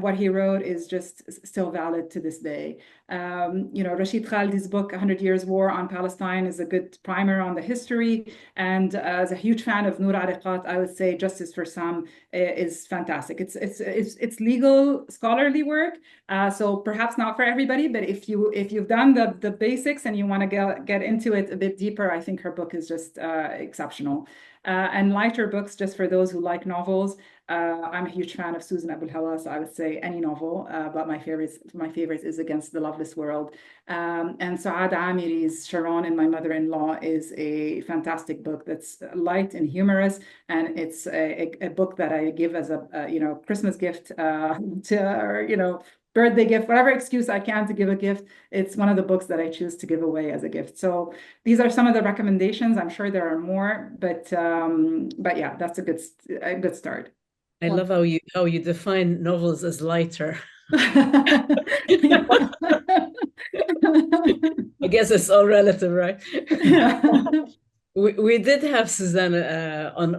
Speaker 2: what he wrote is just still valid to this day. Rashid Khaldi's book, 100 Years War on Palestine, is a good primer on the history. And as a huge fan of Noor Ariqat, I would say Justice for Some is fantastic. It's legal scholarly work, so perhaps not for everybody, but if you've done the basics and you want to get into it a bit deeper, I think her book is just exceptional. And lighter books, just for those who like novels. I'm a huge fan of Susan Abu Hawa, so I would say any novel, but my favorite is Against the Loveless World. And Saad Amiri's Sharon and My Mother-in-Law is a fantastic book that's light and humorous, and it's a book that I give as a Christmas gift to birthday gift, whatever excuse I can to give a gift. It's one of the books that I choose to give away as a gift. So these are some of the recommendations. I'm sure there are more, but yeah, that's a good start.
Speaker 3: I love how you define novels as lighter. I guess it's all relative, right? We did have Susanna on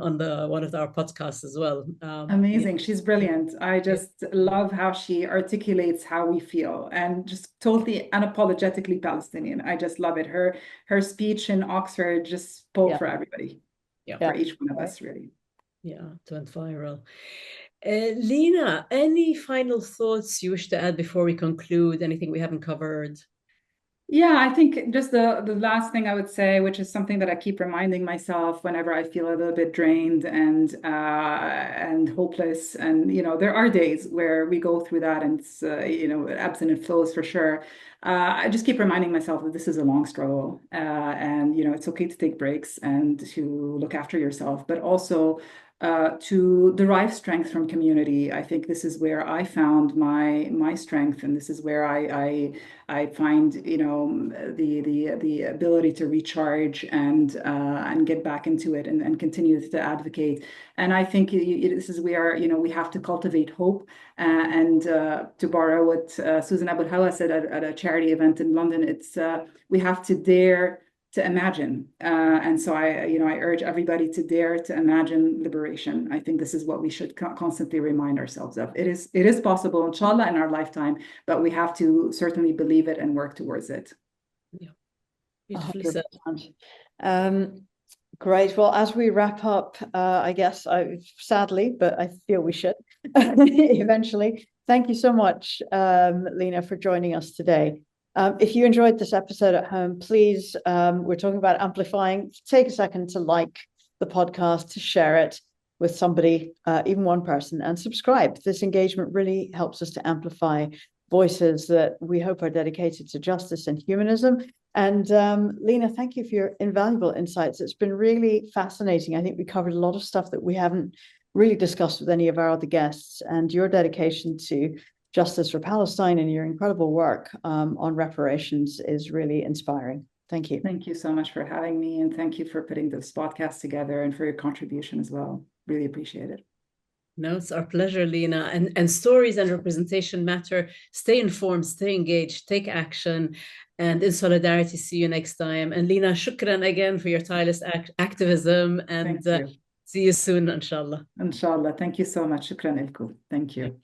Speaker 3: one of our podcasts as well.
Speaker 2: Amazing. She's brilliant. I just love how she articulates how we feel, and just totally unapologetically Palestinian. I just love it. Her speech in Oxford just spoke for everybody. For each one of us, really.
Speaker 3: Yeah, it went viral. Lena, any final thoughts you wish to add before we conclude? Anything we haven't covered?
Speaker 2: Yeah, I think just the last thing I would say, which is something that I keep reminding myself whenever I feel a little bit drained and hopeless, and there are days where we go through that, and it's it ebbs and it flows for sure. I just keep reminding myself that this is a long struggle, and it's okay to take breaks and to look after yourself, but also to derive strength from community. I think this is where I found my strength, and this is where I find the ability to recharge and get back into it and continue to advocate. And I think this is where we have to cultivate hope. And to borrow what Susan Abu Hawa said at a charity event in London, it's we have to dare to imagine. And so I urge everybody to dare to imagine liberation. I think this is what we should constantly remind ourselves of. It is possible, inshallah, in our lifetime, but we have to certainly believe it and work towards it.
Speaker 3: Yeah, beautifully said.
Speaker 1: Great. Well, as we wrap up, I guess sadly, but I feel we should eventually. Thank you so much, Lena, for joining us today. If you enjoyed this episode at home, please, we're talking about amplifying. Take a second to like the podcast, to share it with somebody, even one person, and subscribe. This engagement really helps us to amplify voices that we hope are dedicated to justice and humanism. And Lena, thank you for your invaluable insights. It's been really fascinating. I think we covered a lot of stuff that we haven't really discussed with any of our other guests, and your dedication to justice for Palestine and your incredible work on reparations is really inspiring. Thank you.
Speaker 2: Thank you so much for having me, and thank you for putting this podcast together and for your contribution as well. Really appreciate it.
Speaker 3: No, it's our pleasure, Lena. And stories and representation matter. Stay informed, stay engaged, take action, and in solidarity. See you next time. And Lena, shukran again for your tireless activism, and see you soon, inshallah.
Speaker 2: Inshallah. Thank you so much. Shukran ilkum. Thank you.